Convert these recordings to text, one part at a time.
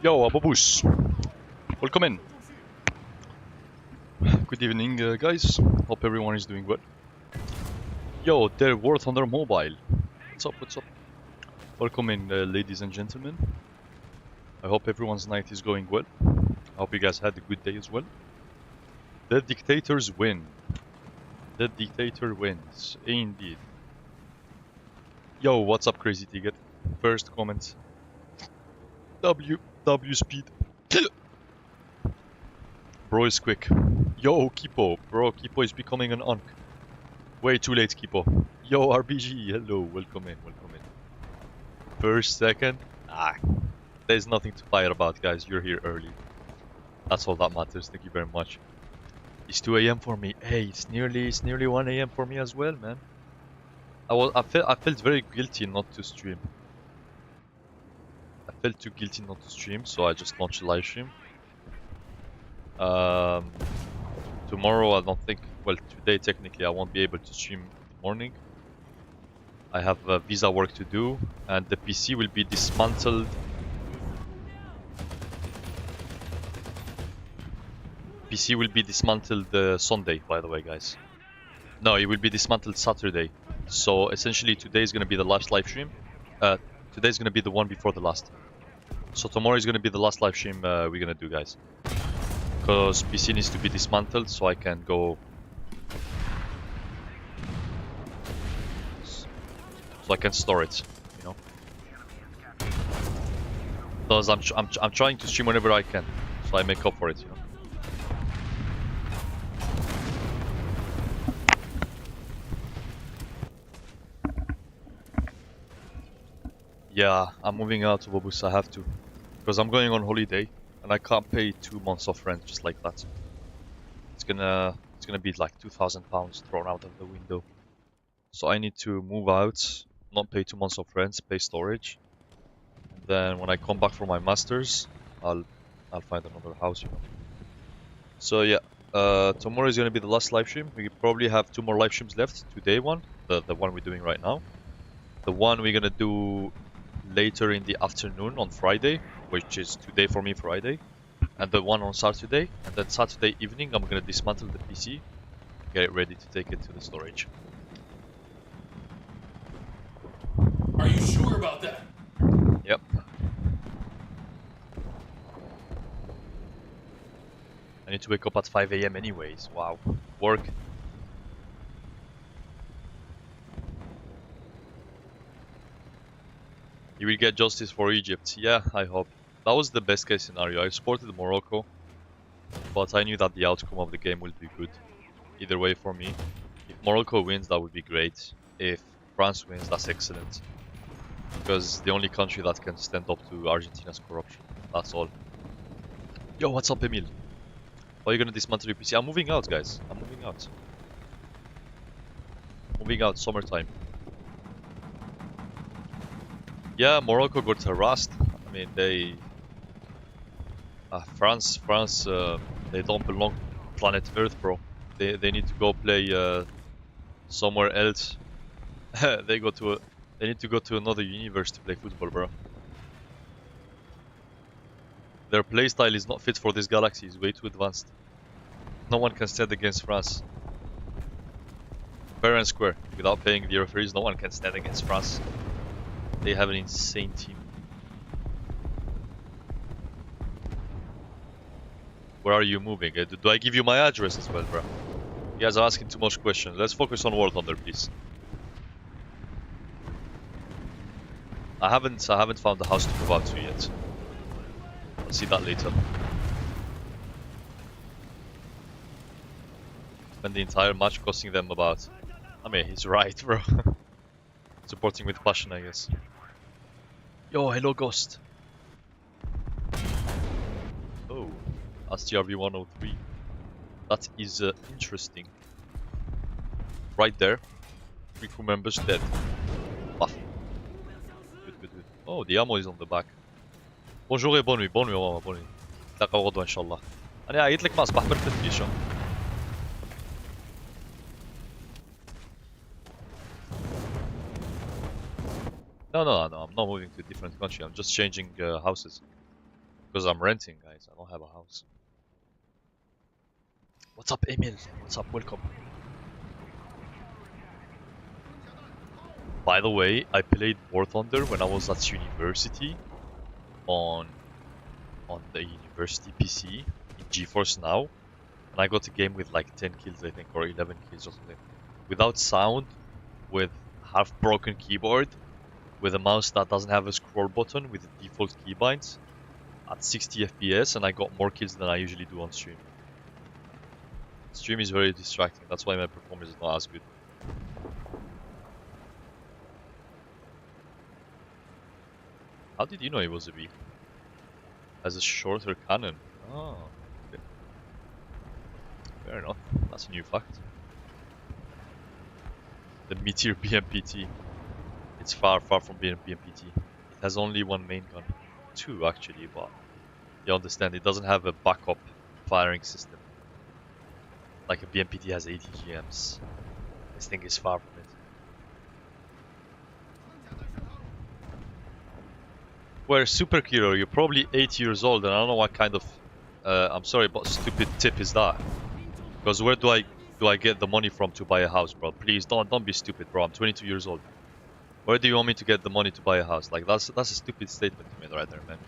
Yo, Abobus. Welcome in. Good evening, guys. Hope everyone is doing well. Yo, there, Warthunder Mobile. What's up, what's up? Welcome in, ladies and gentlemen. I hope everyone's night is going well. I hope you guys had a good day as well. The dictators win. The dictator wins. Indeed. Yo, what's up, Crazy Ticket? First comment. W speed. Bro is quick. Yo, Kipo. Bro, Kipo is becoming an unk. Way too late, Kipo. Yo, RBG. Hello, welcome in, welcome in. First, second. There's nothing to fight about, guys. You're here early. That's all that matters. Thank you very much. It's 2 AM for me. Hey, it's nearly 1 AM for me as well, man. I felt very guilty not to stream. I felt too guilty not to stream, so I just launched a live stream. Tomorrow I don't think, well, today technically I won't be able to stream in the morning. I have visa work to do, and the PC will be dismantled. PC will be dismantled Sunday, by the way, guys. No, it will be dismantled Saturday. So essentially today is going to be the last live stream. Today is going to be the one before the last. So tomorrow is going to be the last live stream we're going to do, guys. Because PC needs to be dismantled so I can go... So I can store it, you know. Because I'm trying to stream whenever I can, so I make up for it, you know. Yeah, I'm moving out of Obus, I have to. Because I'm going on holiday, and I can't pay 2 months of rent just like that. It's gonna be like £2,000 thrown out of the window. So I need to move out, not pay 2 months of rent, pay storage. And then when I come back for my masters, I'll find another house, you know. So yeah, tomorrow is gonna be the last live stream. We probably have 2 more live streams left. Today one, the one we're doing right now. The one we're gonna do later in the afternoon on Friday, which is today for me, Friday, and the one on Saturday, and then Saturday evening I'm gonna dismantle the PC, get it ready to take it to the storage. Are you sure about that? Yep. I need to wake up at 5 AM anyways. Wow. Work. You will get justice for Egypt. Yeah, I hope. That was the best case scenario. I supported Morocco, but I knew that the outcome of the game would be good. Either way for me. If Morocco wins, that would be great. If France wins, that's excellent. Because the only country that can stand up to Argentina's corruption. That's all. Yo, what's up, Emil? Why are you gonna dismantle your PC? I'm moving out, guys. I'm moving out. Moving out, summertime. Yeah, Morocco got harassed. I mean, they... France, they don't belong to planet Earth, bro. They need to go play somewhere else. They need to go to another universe to play football, bro. Their playstyle is not fit for this galaxy. It's way too advanced. No one can stand against France. Fair and square. Without paying the referees, no one can stand against France. They have an insane team. Where are you moving? Do I give you my address as well, bro? You guys are asking too much questions. Let's focus on Warthunder, please. I haven't found the house to move out to yet. I'll see that later. Spend the entire match costing them about... I mean, he's right, bro. Supporting with passion, I guess. Yo, hello, Ghost. Oh, STRV 103. That is interesting. Right there. 3 crew members dead. Buff. Good, good, good. Oh, the ammo is on the back. Bonjour et bonne nuit, ماما, bonne nuit. نتلاقى غدوة إن شاء الله. أنا قايل لك ما أصبح برفت فيشة. No, I'm not moving to a different country. I'm just changing houses. Because I'm renting, guys. I don't have a house. What's up, Emil? What's up? Welcome. By the way, I played Warthunder when I was at university on the university PC in GeForce Now, and I got a game with like 10 kills, I think, or 11 kills or something, without sound, with half-broken keyboard, with a mouse that doesn't have a scroll button, with the default keybinds, at 60 FPS, and I got more kills than I usually do on stream. Stream is very distracting. That's why my performance is not as good. How did you know it was a B? Has a shorter cannon. Oh, okay. Fair enough. That's a new fact. The Meteor BMPT. It's far from being a BMPT. It has only one main gun. Two, actually, but you understand, it doesn't have a backup firing system. Like a BMPT has 80 GMs. This thing is far from it. We're super killer, you're probably 8 years old, and I don't know what kind of I'm sorry, but stupid tip is that. Because where do I get the money from to buy a house, bro? Please don't be stupid, bro. I'm 22 years old. Where do you want me to get the money to buy a house? Like that's a stupid statement to me right there, man.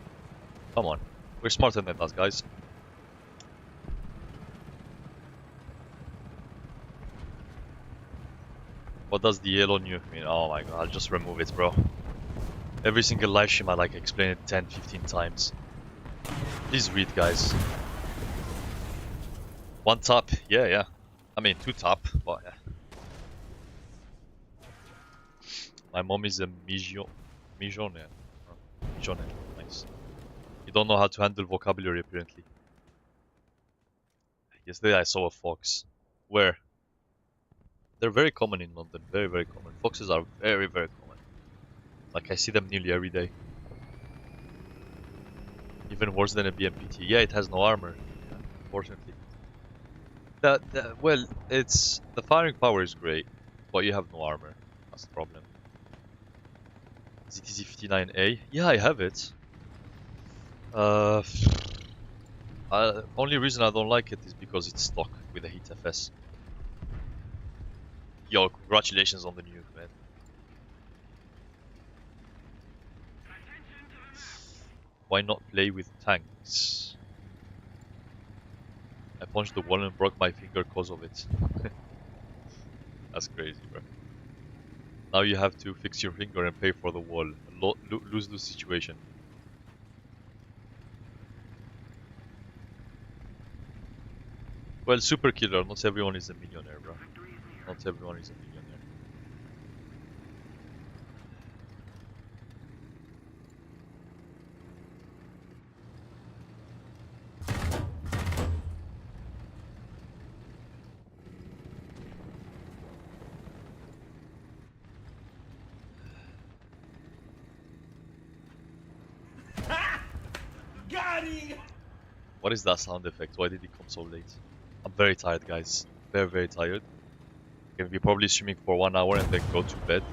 Come on. We're smarter than that, guys. What does the yellow nuke mean? Oh my god, I'll just remove it, bro. Every single live stream I like explain it 10-15 times. Please read, guys. One tap, yeah. I mean, two tap, but yeah. My mom is a Mijonne. Mijonne, nice. You don't know how to handle vocabulary, apparently. Yesterday I saw a fox. Where? They're very common in London, very common. Foxes are very common. Like, I see them nearly every day. Even worse than a BMPT. Yeah, it has no armor, unfortunately. Well, it's... the firing power is great, but you have no armor. That's the problem. ZTZ-59A? Yeah, I have it. Only reason I don't like it is because it's stock with a heat FS. Yo, congratulations on the nuke, man. Why not play with tanks? I punched the wall and broke my finger because of it. That's crazy, bro. Now you have to fix your finger and pay for the wall. Lose-lose situation. Well, super killer, not everyone is a millionaire, bro. Not everyone is a millionaire. What is that sound effect? Why did it come so late? I'm very tired, guys. Very tired. I'm gonna be probably streaming for 1 hour and then go to bed.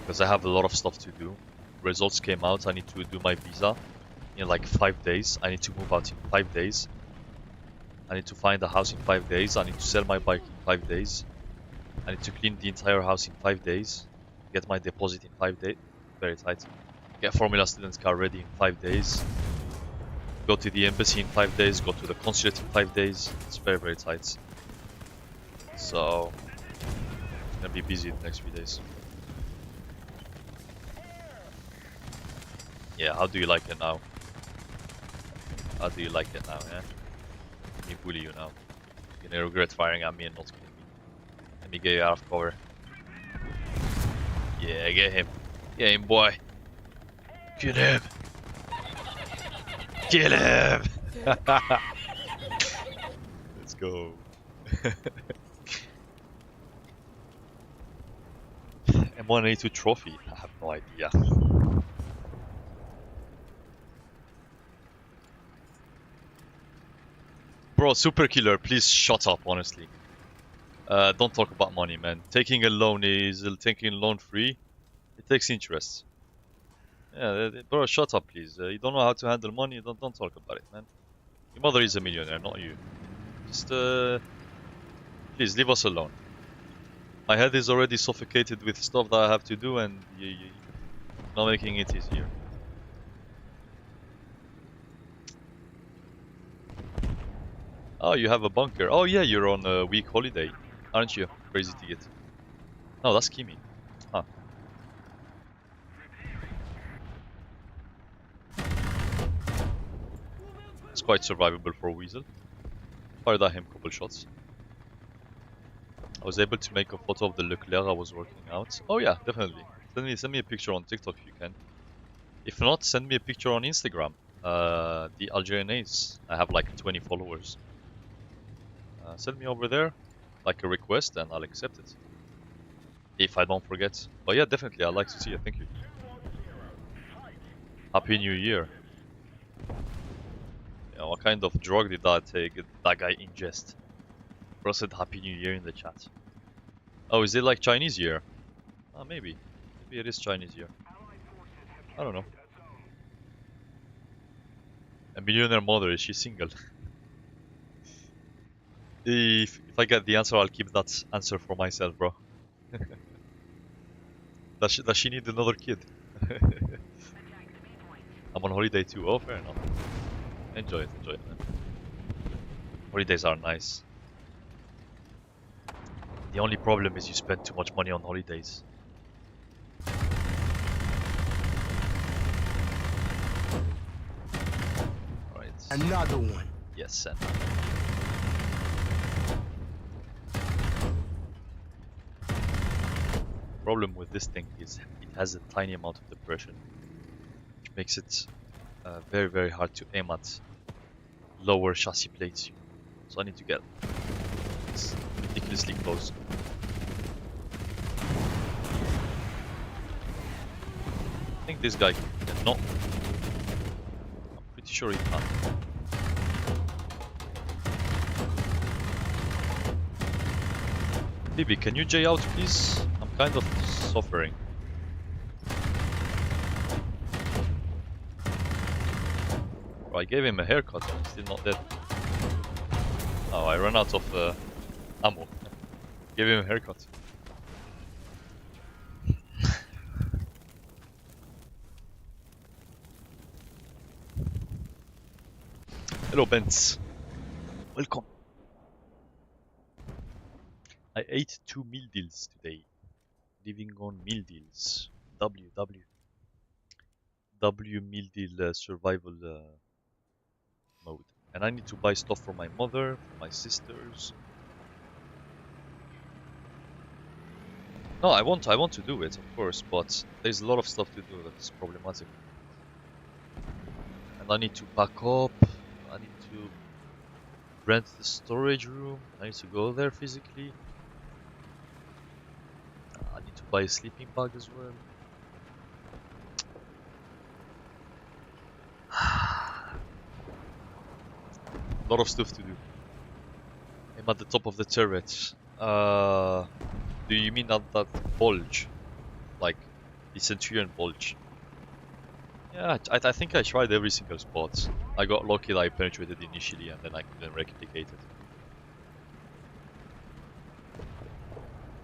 Because I have a lot of stuff to do. Results came out, I need to do my visa in like 5 days. I need to move out in 5 days. I need to find a house in 5 days. I need to sell my bike in 5 days. I need to clean the entire house in 5 days. Get my deposit in 5 days. Very tight. Get Formula Students car ready in 5 days. Go to the embassy in 5 days. Go to the consulate in 5 days. It's very tight. So, I'm gonna be busy the next few days. Yeah, how do you like it now? How do you like it now, yeah? Let me bully you now. You're gonna regret firing at me and not killing me. Let me get you out of cover. Yeah, get him. Get him, boy. Kill him. Kill him! Let's go. M1A2 trophy? I have no idea. Bro, super killer, please shut up, honestly. Don't talk about money, man. Taking a loan free. It takes interest. Yeah, bro, shut up, please. You don't know how to handle money. Don't talk about it, man. Your mother is a millionaire, not you. Just please leave us alone. My head is already suffocated with stuff that I have to do, and you're not making it easier. Oh, you have a bunker. Oh yeah, you're on a week holiday, aren't you? Crazy ticket. No, that's Kimi. Huh. It's quite survivable for a weasel. Fired at him a couple shots. I was able to make a photo of the Leclerc I was working out. Oh yeah, definitely. Send me a picture on TikTok if you can. If not, send me a picture on Instagram. The Algerian Ace. I have like 20 followers. Send me over there, like a request, and I'll accept it. If I don't forget. But yeah, definitely, I'd like to see it. Thank you. Happy New Year. Yeah, what kind of drug did that guy ingest? Bro said Happy New Year in the chat. Oh, is it like Chinese year? Maybe. Maybe it is Chinese year. I don't know. A millionaire mother, is she single? If I get the answer, I'll keep that answer for myself, bro. Does she need another kid? I'm on holiday too. Oh, fair enough. Enjoy it, man. Holidays are nice. The only problem is you spend too much money on holidays. Alright. Another one. Yes, sir. Problem with this thing is it has a tiny amount of depression, which makes it very, very hard to aim at lower chassis plates. So I need to get this ridiculously close. I think this guy cannot. I'm pretty sure he can't. Bibi, can you J out, please? I'm kind of suffering. I gave him a haircut, he's still not dead. Oh, I ran out of ammo. Gave him a haircut. Hello, Bents. Welcome. I ate 2 meal deals today. Living on meal deals. W meal deal survival mode. And I need to buy stuff for my mother, for my sisters. No, I want to do it, of course, but there's a lot of stuff to do that's problematic. And I need to pack up. I need to rent the storage room. I need to go there physically. I need to buy a sleeping bag as well. A lot of stuff to do. I'm at the top of the turret. Do you mean that bulge? Like the Centurion bulge? Yeah, I think I tried every single spot. I got lucky that I penetrated initially and then I couldn't replicate it.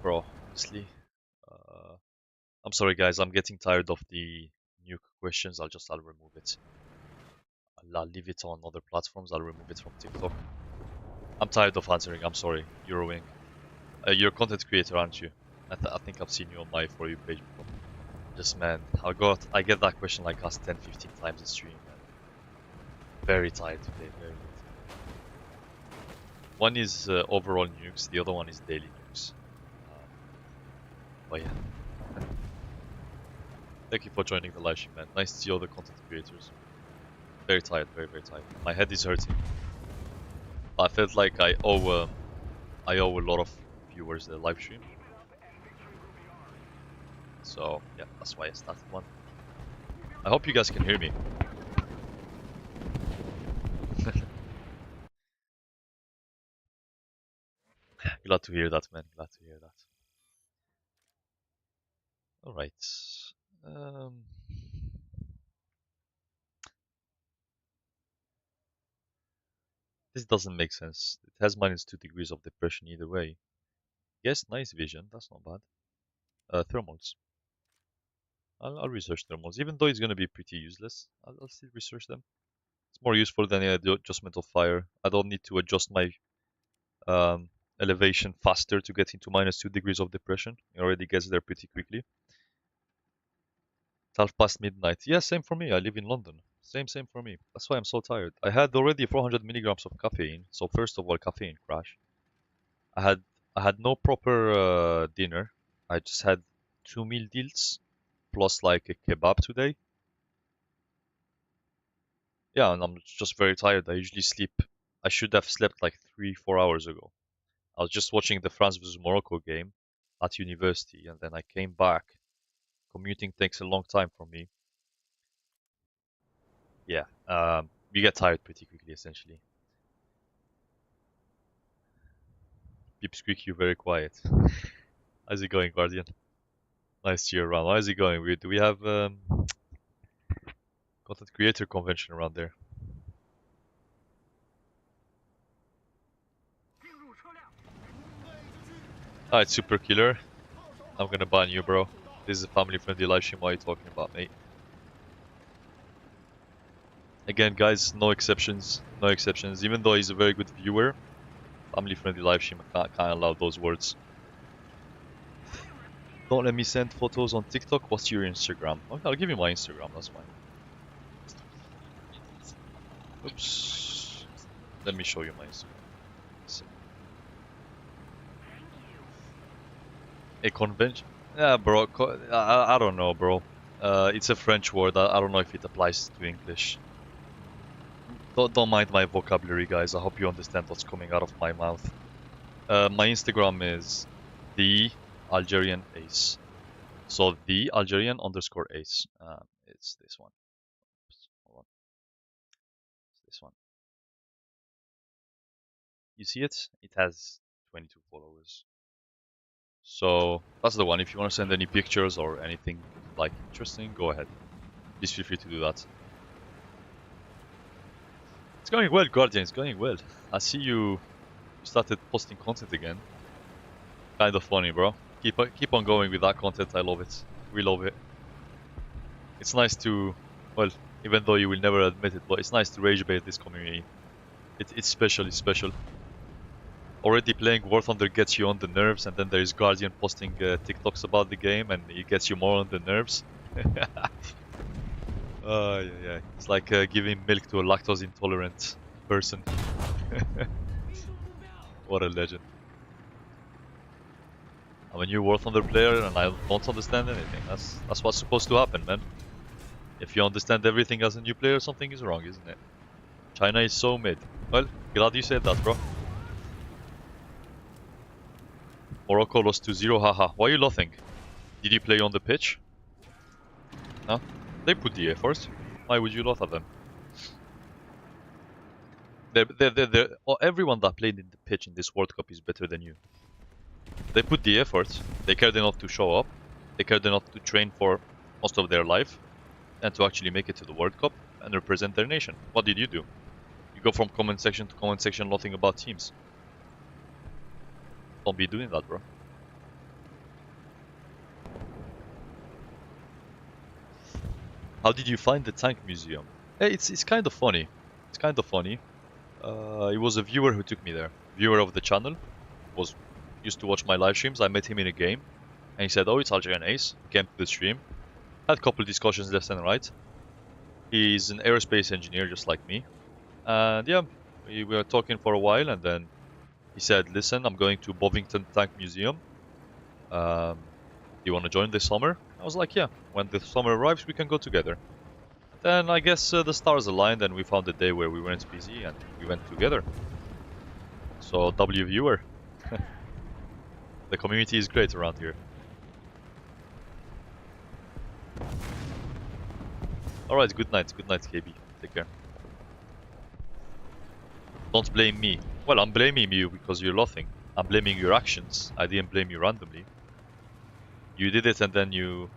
Bro, honestly. I'm sorry guys, I'm getting tired of the nuke questions. I'll remove it. I'll leave it on other platforms. I'll remove it from TikTok. I'm tired of answering. I'm sorry, Eurowing. You're a content creator, aren't you? I think I've seen you on my For You page before. Just man, I get that question like asked 10, 15 times a stream. Man. Very tired today. Very tired. One is overall nukes. The other one is daily nukes. But yeah. Thank you for joining the live stream, man. Nice to see all the content creators. Very tired. Very tired. My head is hurting. I felt like I owe a lot of viewers the live stream. So yeah, that's why I started one. I hope you guys can hear me. Glad to hear that, man. Glad to hear that. Alright. This doesn't make sense. It has -2 degrees of depression either way. Yes, nice vision. That's not bad. Thermals. I'll research thermals, even though it's going to be pretty useless. I'll still research them. It's more useful than the adjustment of fire. I don't need to adjust my um, elevation faster to get into -2 degrees of depression. It already gets there pretty quickly. It's midnight. Yeah, same for me. I live in London. Same for me. That's why I'm so tired. I had already 400 milligrams of caffeine. So first of all, caffeine crash. I had I had no proper dinner. I just had 2 meal deals plus like a kebab today. Yeah, and I'm just very tired. I usually sleep. I should have slept like 3-4 hours ago. I was just watching the France versus Morocco game at university, and then I came back. Commuting takes a long time for me. Yeah, you get tired pretty quickly, essentially. Keep squeak you very quiet. How's it going, Guardian? Nice to you around. How's it going? Do we have content creator convention around there? Alright, super killer. I'm gonna ban you, bro. This is a family-friendly live stream. What are you talking about, mate? Again, guys, no exceptions. No exceptions. Even though he's a very good viewer, family-friendly live stream, I can't allow those words. Don't let me send photos on TikTok. What's your Instagram? Okay, I'll give you my Instagram. That's fine. Oops. Let me show you my Instagram. A convention? Yeah, bro. I don't know, bro. It's a French word. I don't know if it applies to English. Don't mind my vocabulary, guys. I hope you understand what's coming out of my mouth. My Instagram is the Algerian Ace. So the Algerian _ Ace. It's this one. Oops, hold on. It's this one. You see it? It has 22 followers. So that's the one. If you want to send any pictures or anything like interesting, go ahead. Please feel free to do that. It's going well, Guardian. It's going well. I see you started posting content again. Kind of funny, bro. Keep on going with that content. I love it. We love it. It's nice to, well, even though you will never admit it, but it's nice to rage bait this community. It's special. It's special. Already playing Warthunder gets you on the nerves, and then there is Guardian posting TikToks about the game, and it gets you more on the nerves. Yeah. It's like giving milk to a lactose intolerant person. What a legend. I'm a new Warthunder player, and I don't understand anything. That's what's supposed to happen, man. If you understand everything as a new player, something is wrong, isn't it? China is so mid. Well, glad you said that, bro. Morocco lost 2-0, haha. Why are you laughing? Did you play on the pitch? No? They put the effort. Why would you laugh at them? Everyone that played in the pitch in this World Cup is better than you. They put the effort. They cared enough to show up. They cared enough to train for most of their life and to actually make it to the World Cup and represent their nation. What did you do? You go from comment section to comment section laughing about teams. Don't be doing that, bro. How did you find the tank museum? Hey, it's kind of funny. It's kind of funny. It was a viewer who took me there. Viewer of the channel. Used to watch my live streams. I met him in a game. And he said, oh, it's Algerian Ace. Came to the stream. Had a couple discussions left and right. He's an aerospace engineer just like me. And yeah, we were talking for a while, and then he said, listen, I'm going to Bovington Tank Museum. Do you want to join this summer? I was like, yeah, when the summer arrives, we can go together. Then I guess the stars aligned, and we found a day where we weren't busy, and we went together. So, W viewer. The community is great around here. Alright, good night, KB. Take care. Don't blame me. Well, I'm blaming you because you're laughing. I'm blaming your actions. I didn't blame you randomly. You did it and then you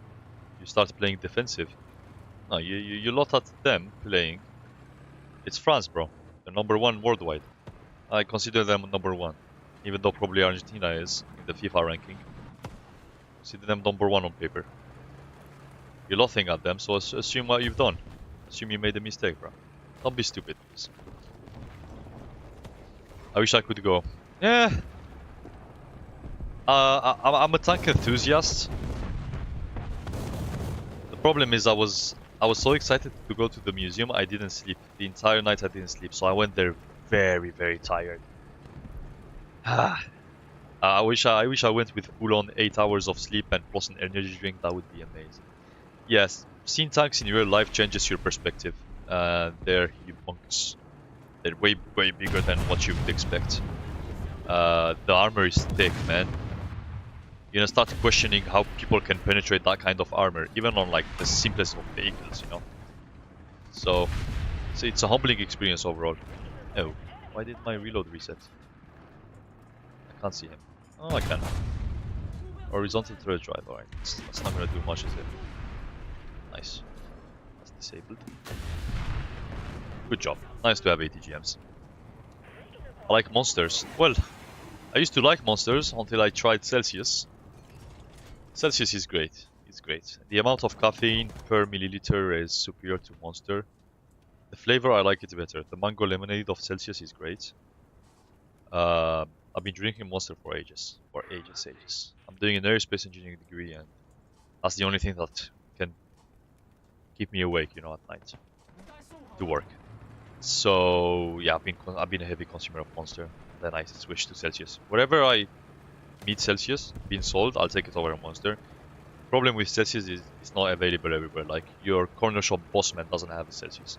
start playing defensive. No, you laughed at them playing. It's France, bro. They're #1 worldwide. I consider them number one, even though probably Argentina is in the FIFA ranking. Consider them number one on paper. You're laughing at them, so assume what you've done. Assume you made a mistake, bro. Don't be stupid, please. I wish I could go. Yeah. I'm a tank enthusiast. The problem is I was so excited to go to the museum, I didn't sleep. The entire night I didn't sleep, so I went there very, very tired. I wish I went with full-on 8 hours of sleep and plus an energy drink. That would be amazing. Yes, seeing tanks in real life changes your perspective. They're humongous. They're way bigger than what you would expect. The armor is thick, man. You're gonna start questioning how people can penetrate that kind of armor, even on like the simplest of vehicles, you know. So it's a humbling experience overall. Oh, why did my reload reset? I can't see him. Oh, I can. Horizontal turret drive. Alright, that's not gonna do much, is it? Nice. That's disabled. Good job. Nice to have 80 GMs. I like monsters. Well, I used to like monsters until I tried Celsius. Celsius is great. It's great. The amount of caffeine per milliliter is superior to Monster. The flavor, I like it better. The mango lemonade of Celsius is great. I've been drinking Monster for ages. Ages. I'm doing an aerospace engineering degree, and that's the only thing that can keep me awake, you know, at night to work. So yeah, I've been a heavy consumer of Monster. Then I switched to Celsius. Wherever I meet Celsius being sold, I'll take it over a Monster. Problem with Celsius is it's not available everywhere. Like your corner shop bossman doesn't have a Celsius.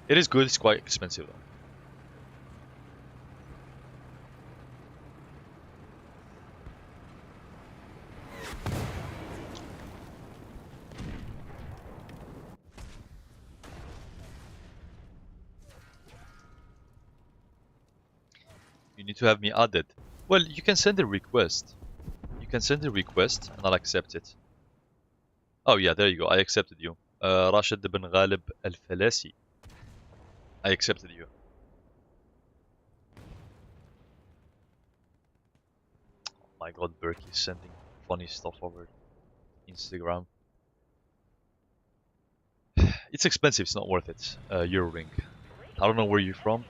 It is good. It's quite expensive though. You need to have me added. Well, you can send a request. You can send a request and I'll accept it. Oh yeah, there you go. I accepted you. Rashid bin Ghalib al-Falasi. I accepted you. Oh my god, Burke is sending funny stuff over Instagram. It's expensive, it's not worth it. Euroring. I don't know where you're from.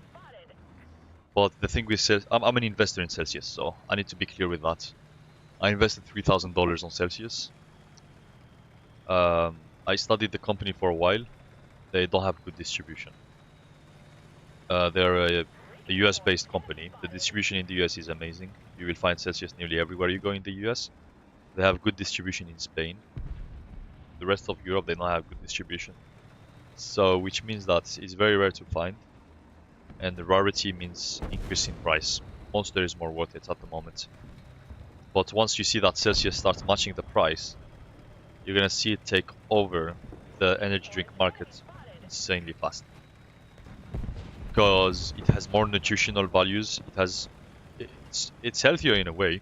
But the thing with Celsius, I'm an investor in Celsius, so I need to be clear with that. I invested $3,000 on Celsius. I studied the company for a while. They don't have good distribution. They're a US-based company. The distribution in the US is amazing. You will find Celsius nearly everywhere you go in the US. They have good distribution in Spain. The rest of Europe, they don't have good distribution. So, which means that it's very rare to find. And the rarity means increase in price. Monster is more worth it at the moment. But once you see that Celsius starts matching the price, you're gonna see it take over the energy drink market insanely fast. Because it has more nutritional values, it's healthier in a way.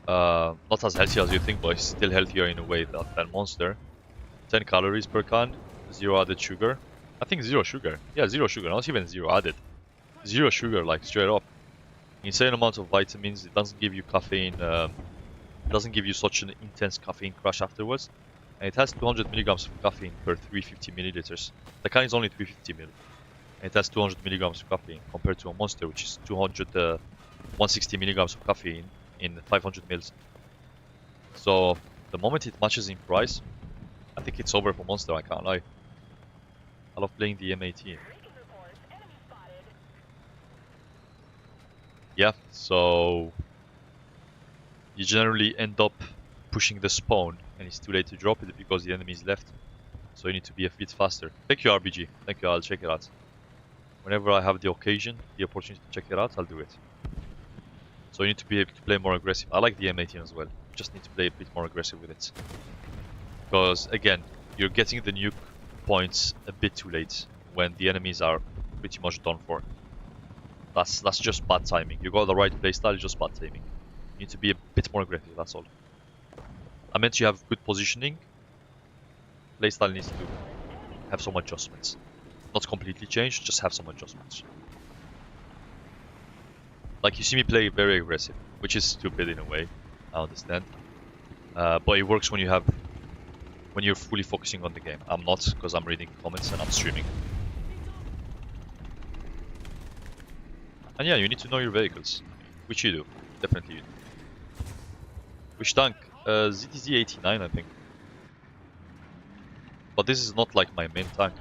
Not as healthy as you think, but it's still healthier in a way than Monster. 10 calories per can, 0 added sugar. I think 0 sugar. Yeah, 0 sugar, not even 0 added. 0 sugar, like straight up. Insane amount of vitamins. It doesn't give you caffeine. It doesn't give you such an intense caffeine crash afterwards. And it has 200 milligrams of caffeine per 350 milliliters. The can is only 350 ml. And it has 200 milligrams of caffeine compared to a Monster, which is 160 milligrams of caffeine in 500 mils. So the moment it matches in price, I think it's over for Monster. I can't lie. I love playing the M18. Yeah, so you generally end up pushing the spawn and it's too late to drop it because the enemy is left. So you need to be a bit faster. Thank you, RBG. Thank you, I'll check it out. Whenever I have the occasion, the opportunity to check it out, I'll do it. So you need to be able to play more aggressive. I like the M18 as well. You just need to play a bit more aggressive with it. Because again, you're getting the nuke points a bit too late when the enemies are pretty much done for. That's just bad timing. You got the right playstyle, just bad timing. You need to be a bit more aggressive, that's all. I meant you have good positioning. Playstyle needs to have some adjustments. Not completely change, just have some adjustments. Like, you see me play very aggressive, which is stupid in a way, I understand. But it works when you're fully focusing on the game. I'm not, because I'm reading comments and I'm streaming. And yeah, you need to know your vehicles, which you do, definitely you do. Which tank? ZTZ-89, I think. But this is not like my main tank.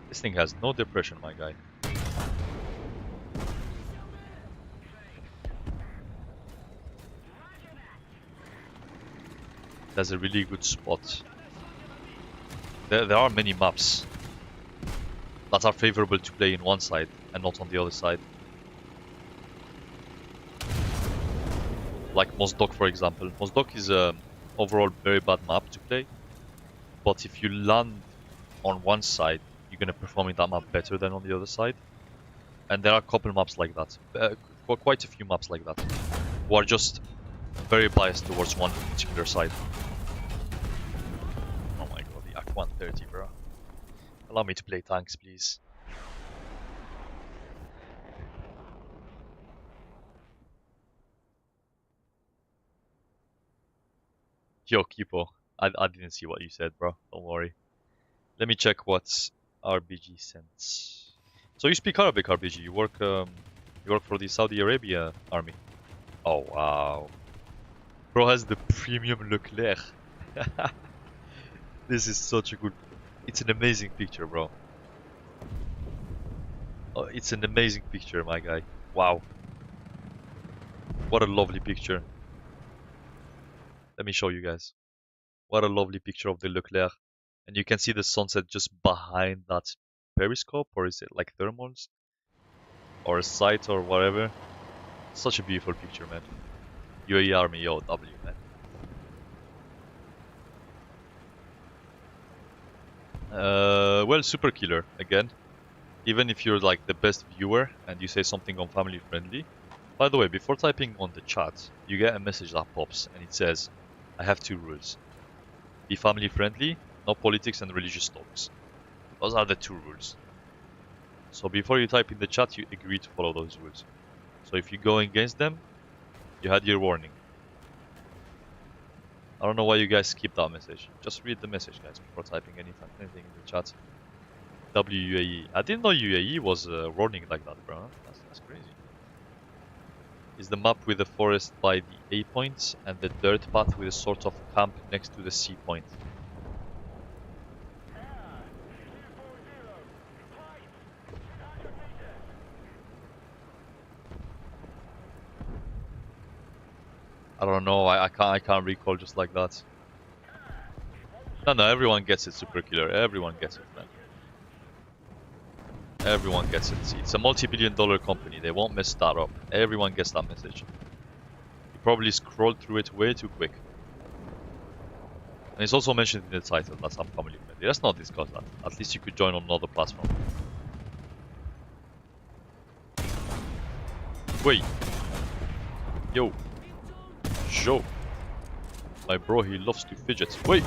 This thing has no depression, my guy. That's a really good spot. There are many maps that are favorable to play in one side and not on the other side. Like Mozdok, for example. Mozdok is a overall very bad map to play, but if you land on one side, you're gonna perform in that map better than on the other side. And there are a couple maps like that, quite a few maps like that, who are just very biased towards one particular side. Oh my god, the AK-130, bro. Allow me to play tanks, please. Yo, Kipo, I didn't see what you said, bro. Don't worry. Let me check what RBG sends. So you speak Arabic, RBG. You work for the Saudi Arabia army. Oh wow. Bro has the premium Leclerc. This is such a good. It's an amazing picture, bro. Oh, it's an amazing picture, my guy. Wow. What a lovely picture. Let me show you guys. What a lovely picture of the Leclerc. And you can see the sunset just behind that periscope, or is it like thermals? Or a sight or whatever. Such a beautiful picture, man. UAE Army, yo, W, man. Well, super killer, again. Even if you're like the best viewer and you say something on family friendly. By the way, before typing on the chat, you get a message that pops and it says, I have 2 rules. Be family friendly, no politics and religious talks. Those are the 2 rules. So before you type in the chat, you agree to follow those rules. So if you go against them, you had your warning. I don't know why you guys skip that message. Just read the message, guys, before typing anything in the chat. WUAE. I didn't know UAE was warning like that, bro. That's crazy. Is the map with the forest by the A point and the dirt path with a sort of camp next to the C point. I don't know. I can't recall just like that. No, everyone gets it, super killer. Everyone gets it, man. Everyone gets it. It's a multi-billion-dollar company. They won't mess that up. Everyone gets that message. You probably scrolled through it way too quick. And it's also mentioned in the title. That's I'm family friendly. Let's not discuss that. At least you could join on another platform. Wait. Yo. Joe. My bro, he loves to fidget. Wait.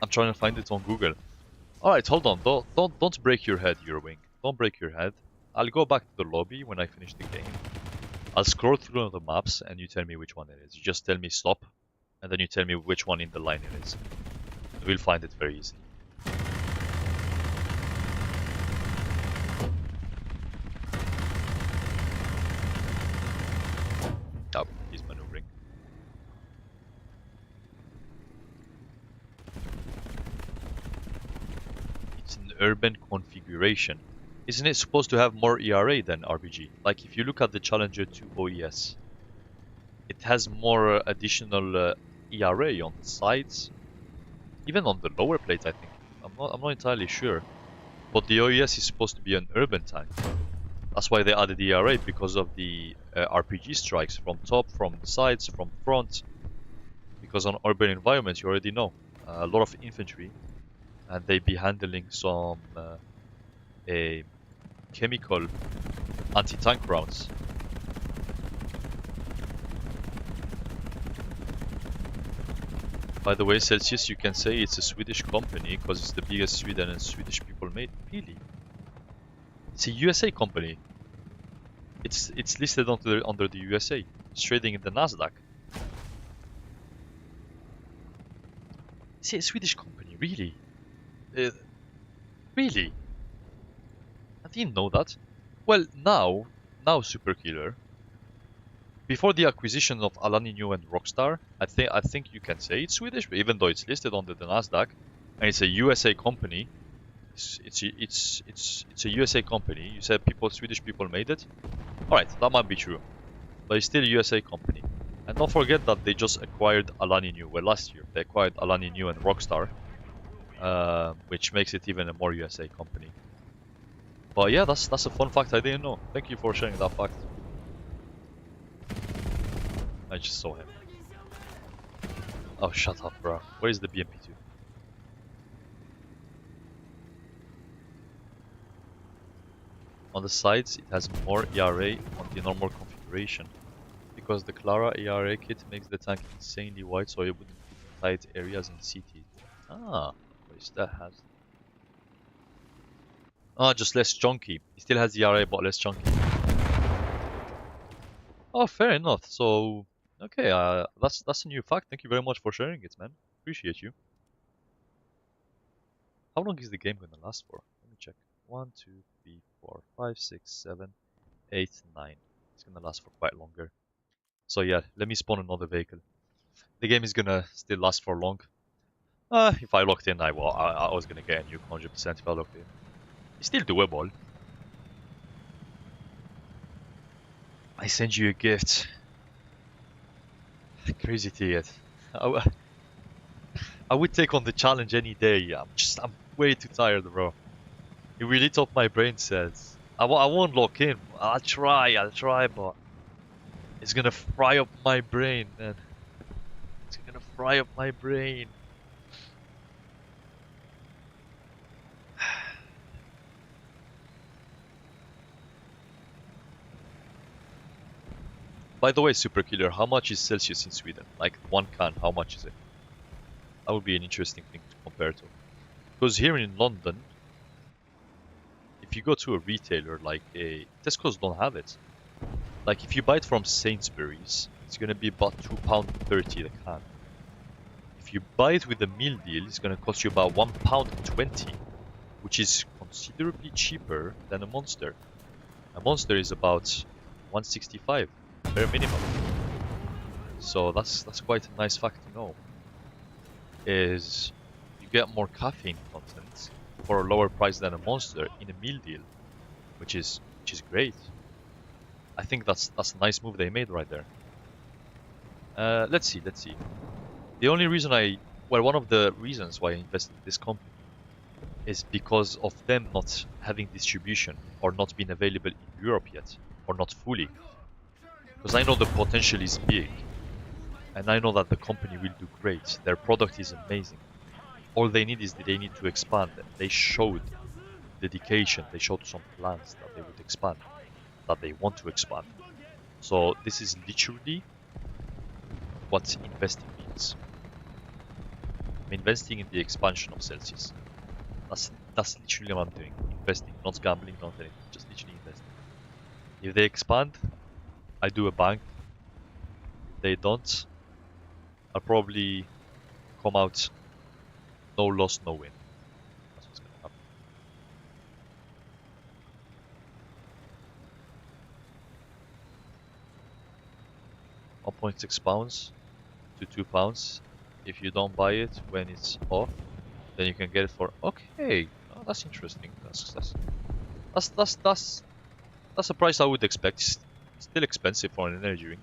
I'm trying to find it on Google. Alright, hold on. Don't break your head, Eurowing. Don't break your head. I'll go back to the lobby when I finish the game. I'll scroll through the maps and you tell me which one it is. You just tell me stop, and then you tell me which one in the line it is. We'll find it very easily. Oh, he's maneuvering. It's an urban configuration. Isn't it supposed to have more ERA than RBG? Like if you look at the Challenger 2 OES, it has more additional ERA on the sides, even on the lower plate. I think I'm not entirely sure, but the OES is supposed to be an urban tank. That's why they added ERA, because of the RPG strikes from top, from the sides, from front. Because on urban environments, you already know a lot of infantry, and they be handling some a chemical anti-tank rounds. By the way, Celsius, you can say it's a Swedish company because it's the biggest Sweden and Swedish people made. Really? It's a USA company. It's listed under the USA. It's trading in the Nasdaq. It's a Swedish company, really? Really? I didn't know that. Well, now Super Killer. Before the acquisition of Alaninho and Rockstar, I think you can say it's Swedish, even though it's listed under the Nasdaq, and it's a USA company. It's a USA company. You said Swedish people made it. All right, that might be true, but it's still a USA company. And don't forget that they just acquired Alaninho. Well, last year they acquired Alaninho and Rockstar, which makes it even a more USA company. But yeah, that's a fun fact I didn't know. Thank you for sharing that fact. I just saw him. Oh, shut up, bro. Where is the BMP2? On the sides, it has more ERA on the normal configuration, because the Clara ERA kit makes the tank insanely wide, so it wouldn't fit in tight areas in CT. Ah, what is that has? Ah, just less chunky. It still has ERA, but less chunky. Oh, fair enough. So, okay, that's a new fact. Thank you very much for sharing it, man. Appreciate you. How long is the game going to last for? Let me check. 1, 2, 3, 4, 5, 6, 7, 8, 9. It's going to last for quite longer. So yeah, let me spawn another vehicle. The game is going to still last for long. If I locked in, I was going to get a nuke 100% if I locked in. It's still doable. I send you a gift. Crazy to it. I would take on the challenge any day. I'm way too tired, bro. It really top my brain cells. I won't lock in. I'll try, but it's gonna fry up my brain, man. It's gonna fry up my brain. By the way, Super Killer, how much is Celsius in Sweden? Like one can, how much is it? That would be an interesting thing to compare to. Because here in London, if you go to a retailer like Tesco's don't have it. Like if you buy it from Sainsbury's, it's gonna be about £2.30 the can. If you buy it with a meal deal, it's gonna cost you about £1.20, which is considerably cheaper than a Monster. A Monster is about 165 bare minimum. So that's quite a nice fact to know. Is you get more caffeine content for a lower price than a Monster in a meal deal, which is great. I think that's a nice move they made right there. Let's see. The only reason one of the reasons why I invested in this company is because of them not having distribution or not being available in Europe yet, or not fully. Because I know the potential is big, and I know that the company will do great. Their product is amazing. All they need to expand. They showed dedication. They showed some plans that they would expand, that they want to expand. So this is literally what investing means. I'm investing in the expansion of Celsius. That's literally what I'm doing. Investing, not gambling, not anything. Just literally investing. If they expand, I do a bank. If they don't, I'll probably come out no loss, no win. That's what's gonna happen. £1.6 to £2. If you don't buy it when it's off, then you can get it for okay. Oh, that's interesting. That's a price I would expect. It's still expensive for an energy drink,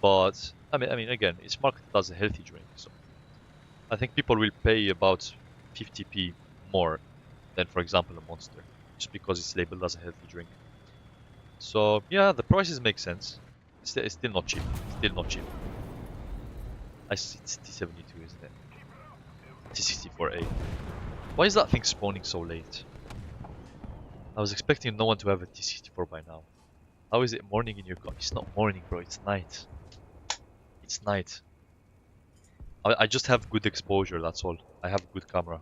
but I mean again, it's marketed as a healthy drink, so I think people will pay about 50p more than, for example, a Monster, just because it's labeled as a healthy drink. So yeah, the prices make sense. It's still not cheap. Still not cheap. It's T72, isn't it? T64A. Why is that thing spawning so late? I was expecting no one to have a T64 by now. How is it morning in your car? It's not morning, bro. It's night. It's night. I just have good exposure, that's all. I have a good camera.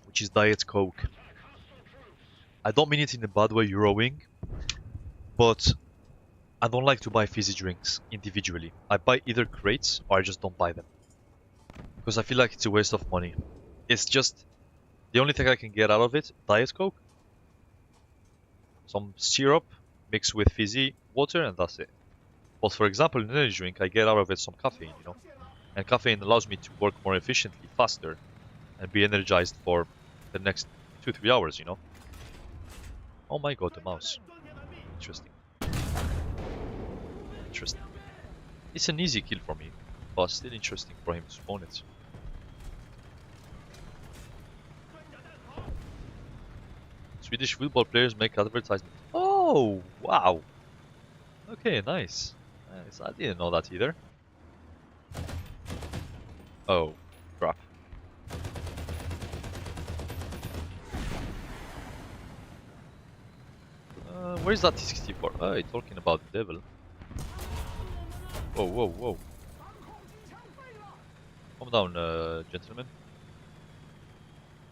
Which is Diet Coke. I don't mean it in a bad way, Eurowing, but I don't like to buy fizzy drinks individually. I buy either crates or I just don't buy them. Because I feel like it's a waste of money. It's just the only thing I can get out of it, Diet Coke, some syrup mixed with fizzy water, and that's it. But for example, in an energy drink, I get out of it some caffeine, you know? And caffeine allows me to work more efficiently, faster, and be energized for the next 2-3 hours, you know? Oh my god, the mouse. Interesting. Interesting. It's an easy kill for me, but still interesting for him to spawn it. Swedish football players make advertisement. Oh, wow. Okay, nice. Nice. I didn't know that either. Oh, crap. Where is that T64? Oh, you're talking about the devil. Whoa, whoa, whoa. Calm down, gentlemen.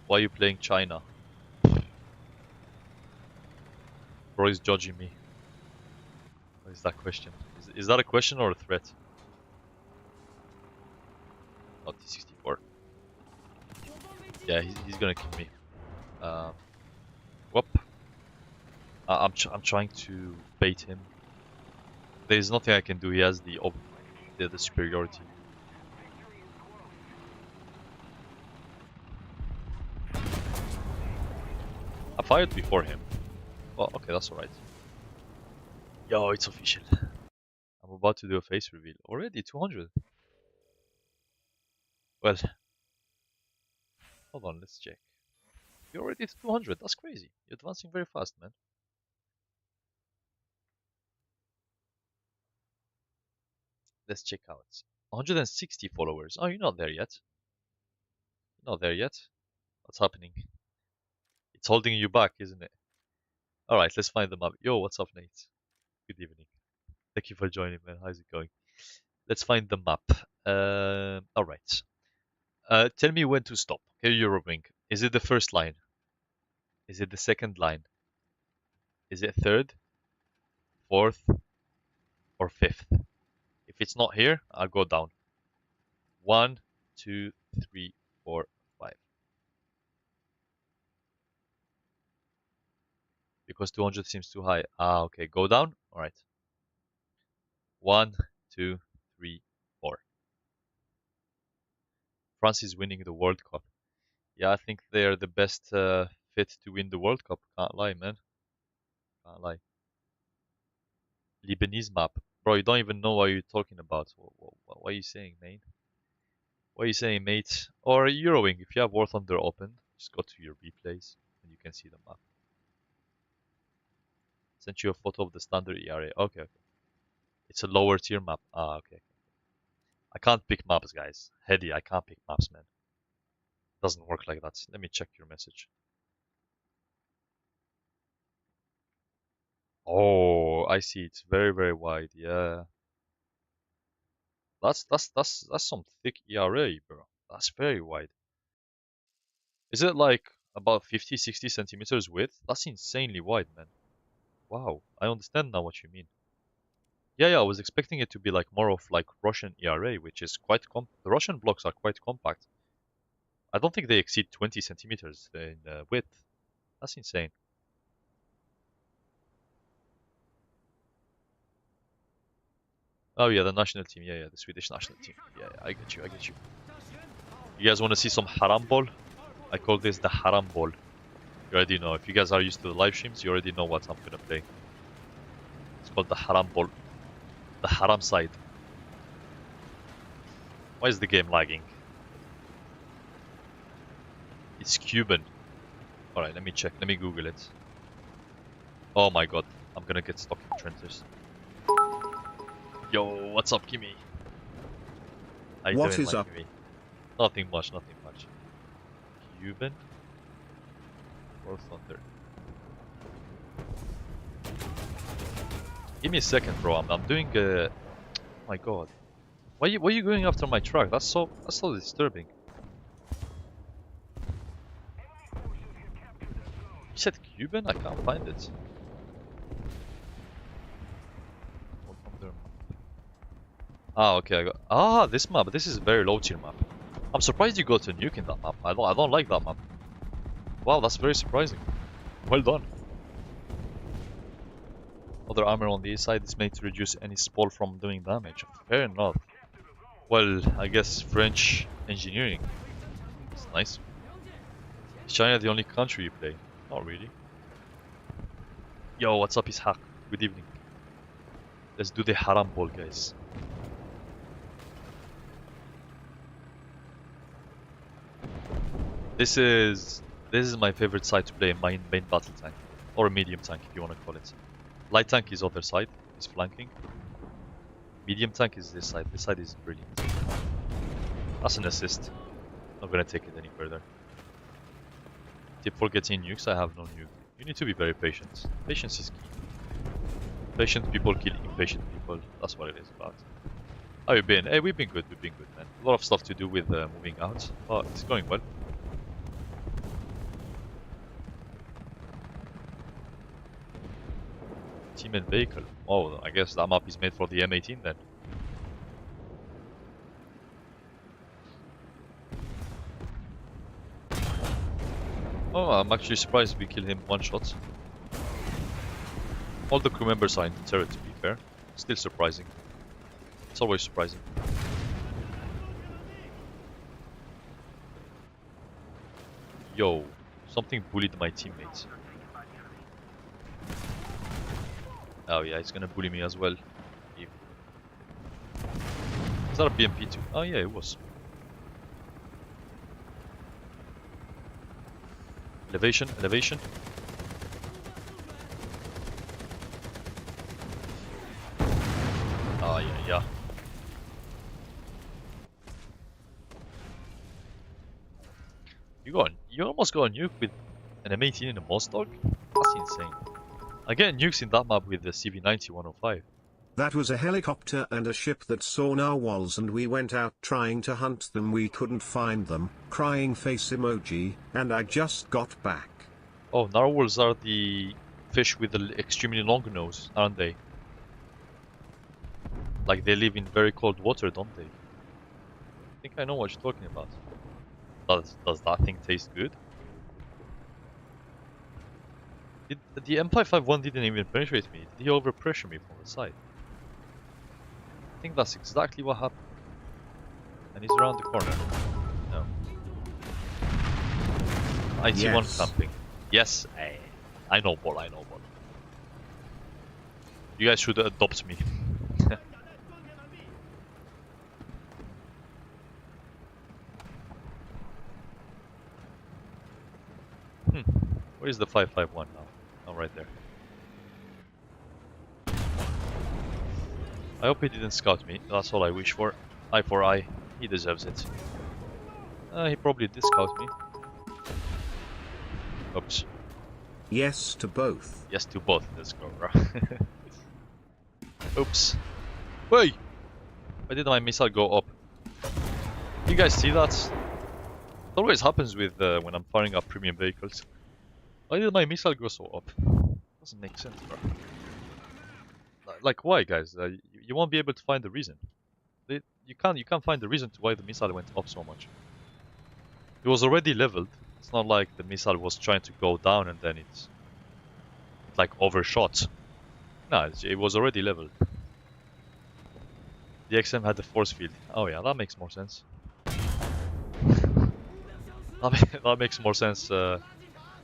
Why are you playing China? Bro is judging me. What is that question? Is that a question or a threat? Not T64. Yeah, he's gonna kill me. Whoop. I'm trying to bait him. There's nothing I can do. He has the superiority. I fired before him. Well, okay, that's alright. Yo, it's official. I'm about to do a face reveal. Already 200. Well, hold on, let's check. You're already at 200. That's crazy. You're advancing very fast, man. Let's check out. 160 followers. Oh, you're not there yet. You're not there yet. What's happening? It's holding you back, isn't it? Alright, let's find the map. Yo, what's up, Nate? Good evening. Thank you for joining, man. How's it going? Let's find the map. Alright. Tell me when to stop. Okay, Eurowing. Is it the first line? Is it the second line? Is it third, fourth, or fifth? If it's not here, I'll go down. 1, 2, 3, 4, 5. Because 200 seems too high. Ah, okay. Go down. All right. 1, 2, 3, 4. France is winning the World Cup. Yeah, I think they're the best fit to win the World Cup. Can't lie, man. Can't lie. Lebanese map. Bro, you don't even know what you're talking about. What are you saying, mate? What are you saying, mate? Or Eurowing. If you have Warthunder open, just go to your replays and you can see the map. Sent you a photo of the standard ERA. Okay, okay. It's a lower tier map. Ah, okay. I can't pick maps, guys. Heady, I can't pick maps, man. Doesn't work like that. Let me check your message. Oh, I see. It's very, very wide. Yeah. That's some thick ERA, bro. That's very wide. Is it like about 50, 60 centimeters width? That's insanely wide, man. Wow. I understand now what you mean. Yeah, I was expecting it to be like more of like Russian ERA, which is quite the Russian blocks are quite compact. I don't think they exceed 20 centimeters in width. That's insane. Oh yeah, the national team. Yeah, the Swedish national team. Yeah, I get you. I get you. You guys want to see some haram ball? I call this the haram ball. You already know. If you guys are used to the live streams, you already know what I'm gonna play. It's called the haram ball. The haram side. Why is the game lagging? It's Cuban. Alright, let me check. Let me Google it. Oh my god. I'm gonna get stuck in trenches. Yo, what's up, Kimmy? How you What doing, is my up? Kimmy? Nothing much, nothing much. Cuban? Warthunder. Give me a second, bro. I'm doing oh my god. Why are you going after my truck? That's so disturbing. You said Cuban? I can't find it. Warthunder. Ah, okay. I got. Ah, this map. This is a very low tier map. I'm surprised you got a nuke in that map. I don't like that map. Wow, that's very surprising. Well done. Other armor on the east side is made to reduce any spall from doing damage. Fair enough. Well, I guess French engineering. It's nice. Is China the only country you play? Not really. Yo, what's up, Ishaq? Good evening. Let's do the haram ball, guys. This is my favorite side to play, main battle tank. Or a medium tank, if you want to call it. Light tank is other side, is flanking. Medium tank is this side. This side is brilliant. That's an assist. Not gonna take it any further. Tip for getting nukes, I have no nuke. You need to be very patient. Patience is key. Patient people kill impatient people. That's what it is about. How you been? Hey, we've been good, man. A lot of stuff to do with moving out, but it's going well. Team and vehicle. Oh, I guess that map is made for the M18 then. Oh, I'm actually surprised we killed him one shot. All the crew members are in the turret, to be fair. Still surprising. It's always surprising. Yo, something bullied my teammates. Oh yeah, he's gonna bully me as well. Is that a BMP too? Oh yeah, it was. Elevation, elevation. Oh yeah. You almost got a nuke with an M18 in a Mustang? That's insane. I get nukes in that map with the CV90-105. That was a helicopter and a ship that saw narwhals and we went out trying to hunt them. We couldn't find them, crying face emoji, and I just got back. Oh, narwhals are the fish with the extremely long nose, aren't they? Like they live in very cold water, don't they? I think I know what you're talking about. Does that thing taste good? The M551 didn't even penetrate me. Did he overpressure me from the side? I think that's exactly what happened. And he's around the corner. No. IT1 yes. camping. Yes, I know ball. You guys should adopt me. Where is the 551 now? Oh, right there. I hope he didn't scout me. That's all I wish for. Eye for eye. He deserves it. He probably did scout me. Oops. Yes to both. Yes to both. Let's go, bro. Oops. Wait! Why did my missile go up? You guys see that? It always happens with when I'm firing up premium vehicles. Why did my missile go so up? Doesn't make sense, bro. Like why, guys? You won't be able to find the reason. You can't find the reason to why the missile went up so much. It was already leveled. It's not like the missile was trying to go down and then it like overshot. No, it was already leveled. The XM had the force field. Oh yeah, that makes more sense. that makes more sense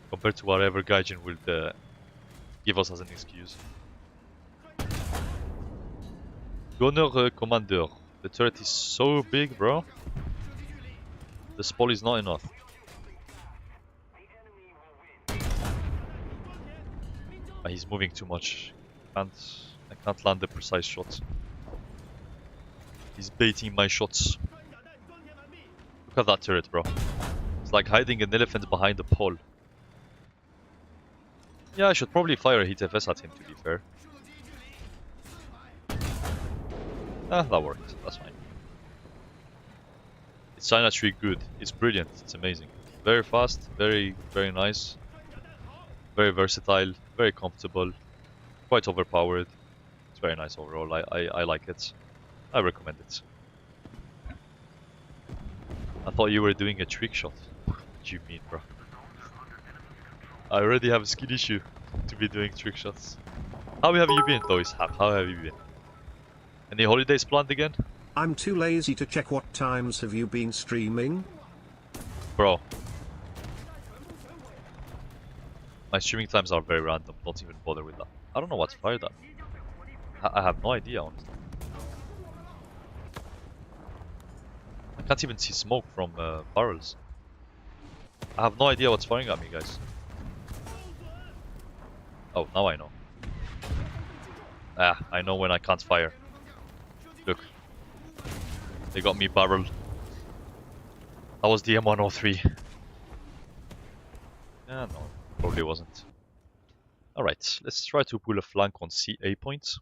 compared to whatever Gaijin will give us as an excuse. Gunner Commander. The turret is so big, bro. The spall is not enough. He's moving too much. I can't land the precise shots. He's baiting my shots. Look at that turret, bro. It's like hiding an elephant behind a pole. Yeah, I should probably fire a hit FS at him, to be fair. That worked. That's fine. It's China tree good. It's brilliant. It's amazing. Very fast. Very nice. Very versatile, very comfortable, quite overpowered. It's very nice overall. I like it. I recommend it. I thought you were doing a trick shot. What do you mean, bro? I already have a skin issue to be doing trick shots. How have you been, though, Ishaq? How have you been? Any holidays planned again? I'm too lazy to check what times have you been streaming. Bro. My streaming times are very random. Don't even bother with that. I don't know what's fired at me. I have no idea, honestly. I can't even see smoke from barrels. I have no idea what's firing at me, guys. Oh, now I know. Ah, I know when I can't fire. Look. They got me barreled. That was the M103. Yeah, no, probably wasn't. Alright, let's try to pull a flank on CA points.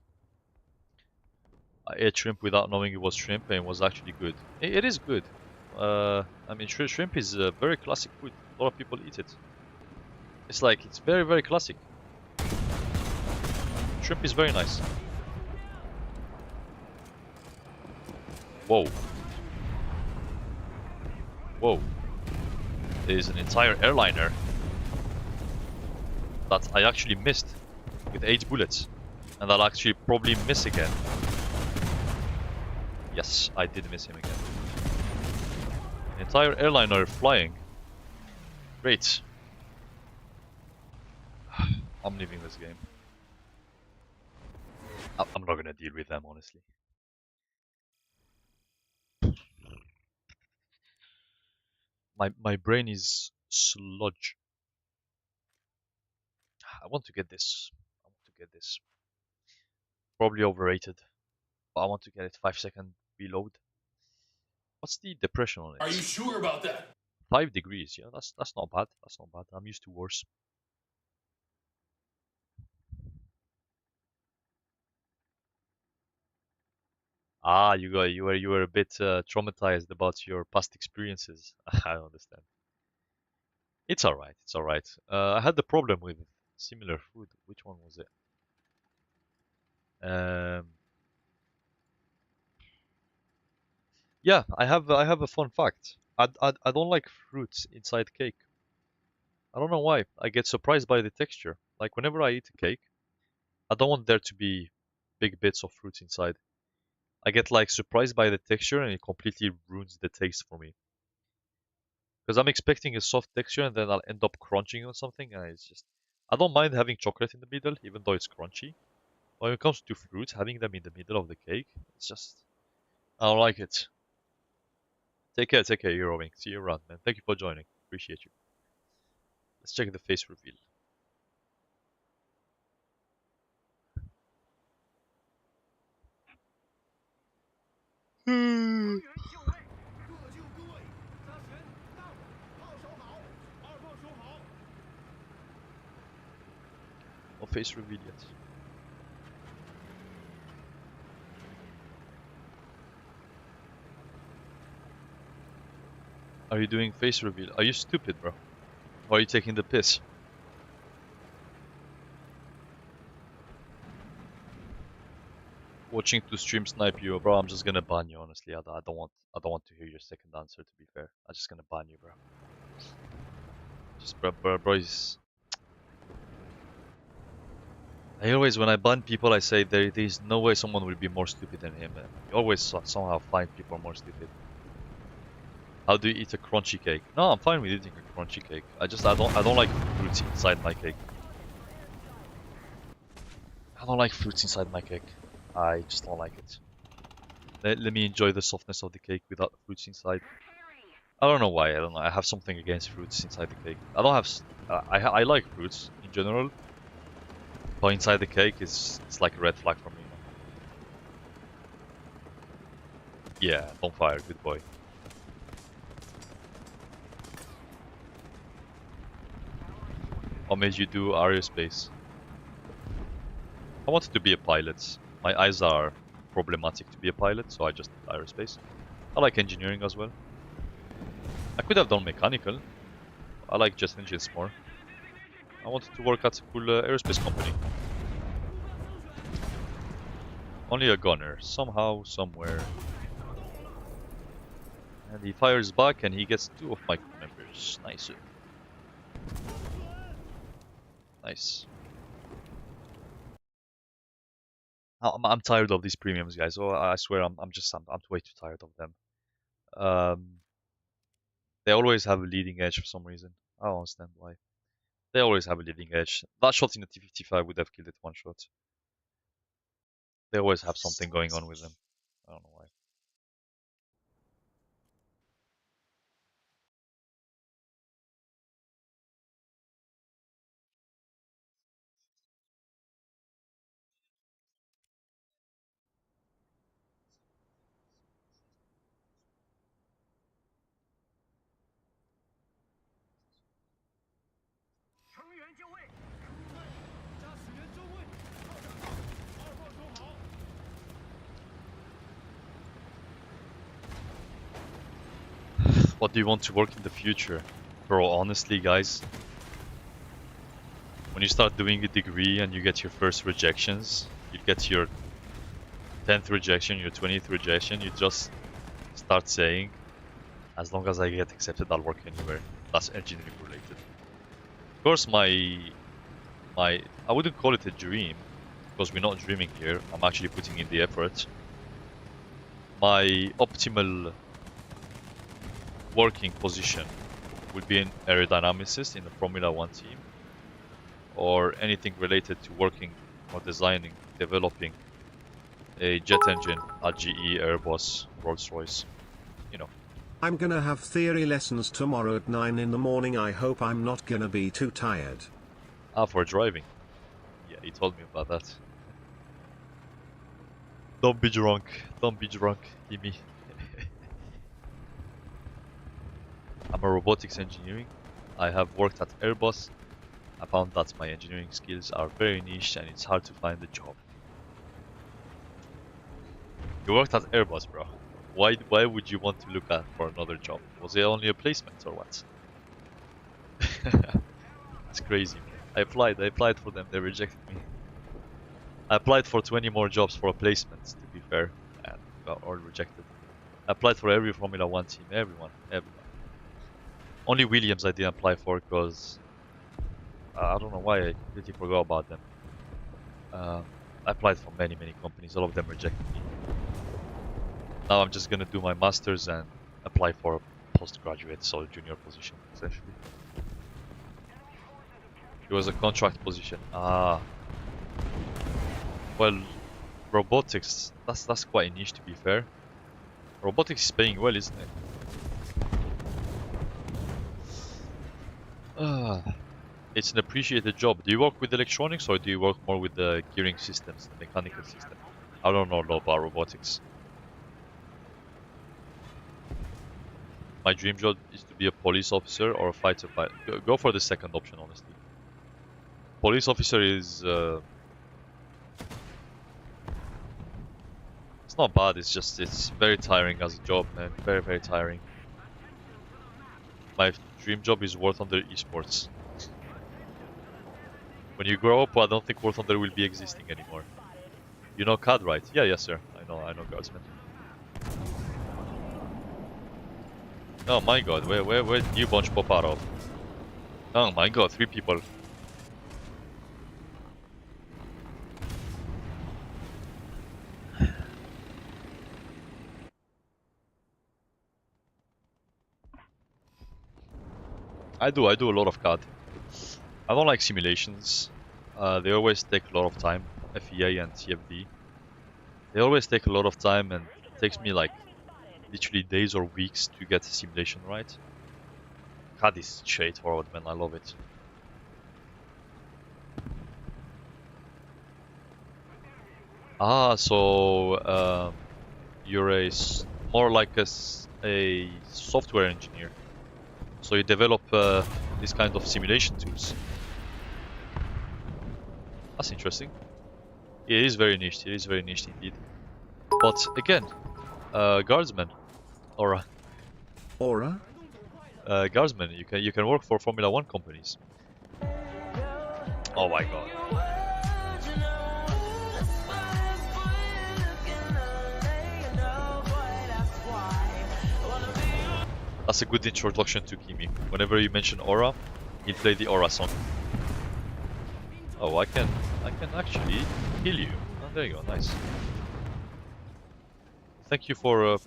I ate shrimp without knowing it was shrimp and it was actually good. It is good. I mean, shrimp is a very classic food. A lot of people eat it. It's like, it's very, very classic. Shrimp is very nice. Whoa. Whoa. There's an entire airliner that I actually missed with 8 bullets. And I'll actually probably miss again. Yes, I did miss him again. An entire airliner flying. Great. I'm leaving this game. I'm not gonna deal with them, honestly. My brain is sludge. I want to get this. I want to get this. Probably overrated. But I want to get it 5-second reload. What's the depression on it? Are you sure about that? 5 degrees, yeah, that's not bad. That's not bad. I'm used to worse. Ah, you were a bit traumatized about your past experiences. I understand. It's alright. It's alright. I had the problem with similar food. Which one was it? Yeah, I have a fun fact. I don't like fruits inside cake. I don't know why. I get surprised by the texture. Like whenever I eat a cake, I don't want there to be big bits of fruits inside. I get like surprised by the texture and it completely ruins the taste for me. Because I'm expecting a soft texture and then I'll end up crunching on something and it's just I don't mind having chocolate in the middle even though it's crunchy. When it comes to fruits, having them in the middle of the cake, it's just I don't like it. Take care, Eurowing. See you around, man. Thank you for joining. Appreciate you. Let's check the face reveal. No face reveal yet. Are you doing face reveal? Are you stupid, bro? Or are you taking the piss? Watching to stream snipe you, bro. I'm just gonna ban you. Honestly, I don't want to hear your second answer. To be fair, I'm just gonna ban you, bro. Just bro is. I always, when I ban people, I say there's no way someone will be more stupid than him. You always somehow find people more stupid. How do you eat a crunchy cake? No, I'm fine with eating a crunchy cake. I don't like fruits inside my cake. I don't like fruits inside my cake. I just don't like it. Let me enjoy the softness of the cake without fruits inside. I don't know why. I don't know. I have something against fruits inside the cake. I don't have. I like fruits in general, but inside the cake it's like a red flag for me. Yeah, don't fire. Good boy. What made you do aerospace? I wanted to be a pilot. My eyes are problematic to be a pilot, so I just did aerospace. I like engineering as well. I could have done mechanical. I like jet engines more. I wanted to work at a cool aerospace company. Only a gunner, somehow, somewhere. And he fires back and he gets 2 of my crew members. Nice. Nice. I'm tired of these premiums, guys. Oh, I swear I'm way too tired of them. They always have a leading edge for some reason. I don't understand why. They always have a leading edge. That shot in the T-55 would have killed it one shot. They always have something going on with them. I don't know why. What do you want to work in the future? Bro, honestly, guys, when you start doing a degree and you get your first rejections, you get your 10th rejection, your 20th rejection, you just start saying, as long as I get accepted, I'll work anywhere. That's engineering related. Of course, I wouldn't call it a dream, because we're not dreaming here. I'm actually putting in the effort. My optimal working position would be an aerodynamicist in a Formula 1 team, or anything related to working or designing, developing a jet engine at GE, Airbus, Rolls-Royce, you know. I'm gonna have theory lessons tomorrow at 9 in the morning. I hope I'm not gonna be too tired. Ah, for driving. Yeah, he told me about that. Don't be drunk. Don't be drunk, Imi. I'm a robotics engineering. I have worked at Airbus. I found that my engineering skills are very niche and it's hard to find a job. You worked at Airbus, bro. Why would you want to look at for another job? Was it only a placement or what? It's crazy. I applied for them, they rejected me. I applied for 20 more jobs for a placement, to be fair, and got all rejected. I applied for every Formula 1 team, everyone. Only Williams I didn't apply for because I don't know why, I completely forgot about them. I applied for many companies, all of them rejected me. Now I'm just gonna do my masters and apply for a postgraduate, so junior position, essentially. It was a contract position. Ah. Well, robotics, that's quite niche, to be fair. Robotics is paying well, isn't it? It's an appreciated job. Do you work with electronics or do you work more with the gearing systems, the mechanical system? I don't know a lot about robotics. My dream job is to be a police officer or a fighter pilot. Go for the second option, honestly. Police officer is... it's not bad, it's very tiring as a job, man. Very tiring. My dream job is Warthunder Esports. When you grow up, I don't think Warthunder will be existing anymore. You know CAD, right? Yeah, yes, sir. I know Guardsman. Oh my god, where did you bunch pop out of? Oh my god, 3 people. I do a lot of CAD. I don't like simulations. They always take a lot of time. FEA and CFD. They always take a lot of time and it takes me like literally days or weeks to get a simulation right. CAD is straightforward, man. I love it. Ah, so you're more like a software engineer. So you develop this kind of simulation tools. That's interesting. It is very niche. It is very niche indeed. But again, guardsmen, Aura. Aura? Guardsmen, you can work for Formula 1 companies. Oh my god. That's a good introduction to Kimi. Whenever you mention Aura, he'll play the Aura song. Oh, I can actually heal you. Oh, there you go, nice. Thank you for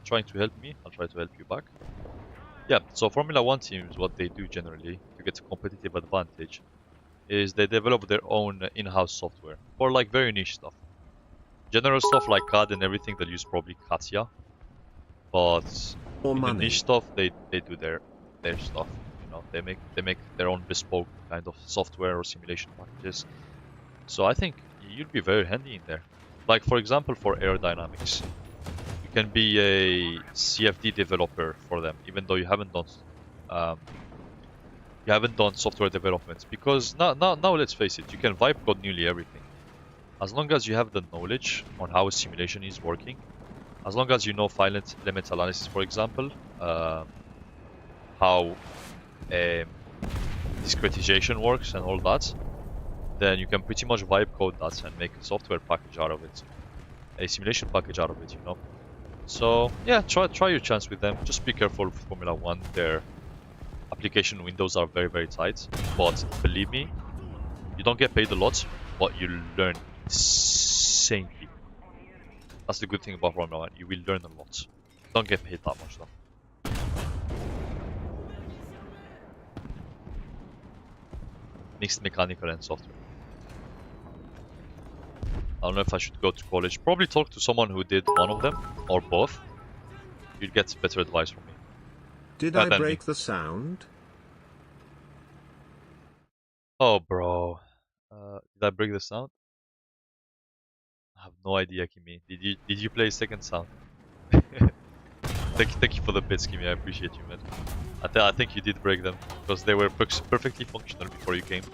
trying to help me. I'll try to help you back. Yeah, so Formula 1 teams, what they do generally to get a competitive advantage is they develop their own in-house software for like very niche stuff. General stuff like CAD and everything, they'll use probably Katia. But Or in the money. niche stuff, they do their stuff. You know, they make their own bespoke kind of software or simulation packages. So I think you'd be very handy in there. Like for example, for aerodynamics, you can be a CFD developer for them, even though you haven't done software development. Because now let's face it, you can vibe code nearly everything, as long as you have the knowledge on how a simulation is working. As long as you know file element analysis, for example, how discretization works and all that, then you can pretty much vibe code that and make a software package out of it, a simulation package out of it, you know. So yeah, try your chance with them. Just be careful with Formula 1. Their application windows are very tight, but believe me, you don't get paid a lot, but you learn insanely. That's the good thing about Formula 1. You will learn a lot. Don't get paid that much though. Mixed mechanical and software. I don't know if I should go to college. Probably talk to someone who did one of them, or both. You'd get better advice from me. Did I break the sound? Oh, bro. Did I break the sound? I have no idea, Kimi. Did you play second sound? Thank you for the bits, Kimi. I appreciate you, man. I think you did break them because they were perfectly functional before you came.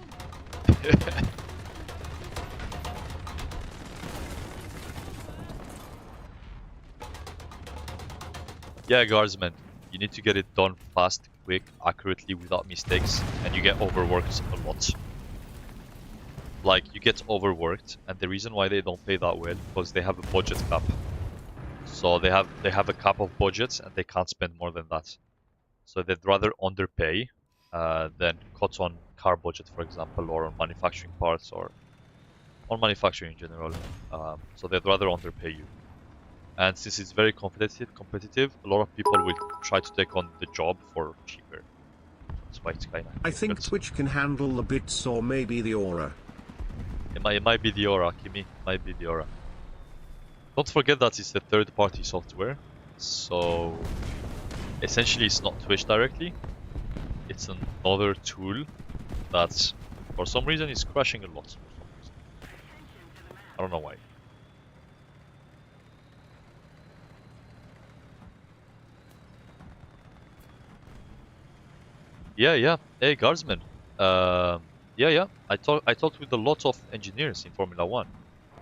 Yeah, guardsman. You need to get it done fast, quick, accurately, without mistakes, and you get overworked a lot. Like, you get overworked, and the reason why they don't pay that well because they have a budget cap. So they have a cap of budgets, and they can't spend more than that. So they'd rather underpay than cut on car budget, for example, or on manufacturing parts, or on manufacturing in general. So they'd rather underpay you. And since it's very competitive, a lot of people will try to take on the job for cheaper. That's why it's kind of. I think Twitch can handle the bits, or maybe the Aura. It might be the Aura, Kimi. It might be the Aura. Don't forget that it's a third-party software, so essentially it's not Twitch directly. It's another tool that, for some reason, is crashing a lot. I don't know why. Yeah. Hey, guardsman. Yeah. I talked with a lot of engineers in Formula 1.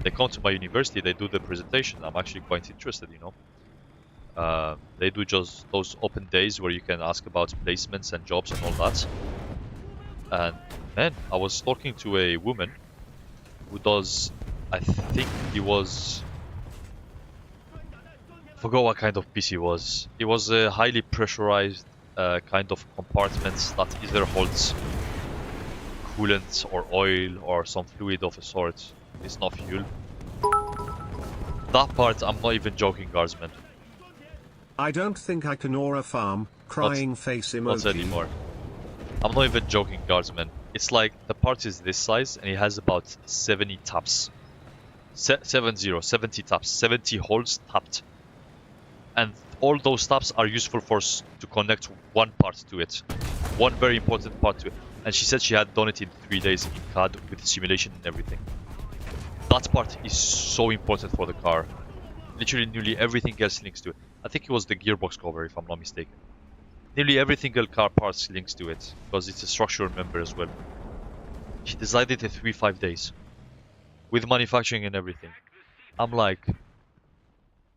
They come to my university, they do the presentation. I'm actually quite interested, you know. They do just those open days where you can ask about placements and jobs and all that. And man, I was talking to a woman who does, I think it was, forgot what kind of piece it was. It was a highly pressurized kind of compartment that either holds coolant or oil or some fluid of a sort. It's not fuel. That part, I'm not even joking, guardsman. I don't think I can Aura farm. Crying face emoji. Not anymore. I'm not even joking, guardsman. It's like the part is this size and it has about 70 taps. 70 taps. 70 holes tapped. And all those taps are useful to connect one part to it. One very important part to it. And she said she had done it in 3 days in CAD with simulation and everything. That part is so important for the car. Literally nearly everything else links to it. I think it was the gearbox cover, if I'm not mistaken. Nearly every single car parts links to it, because it's a structural member as well. She designed it in 3-5 days. With manufacturing and everything. I'm like,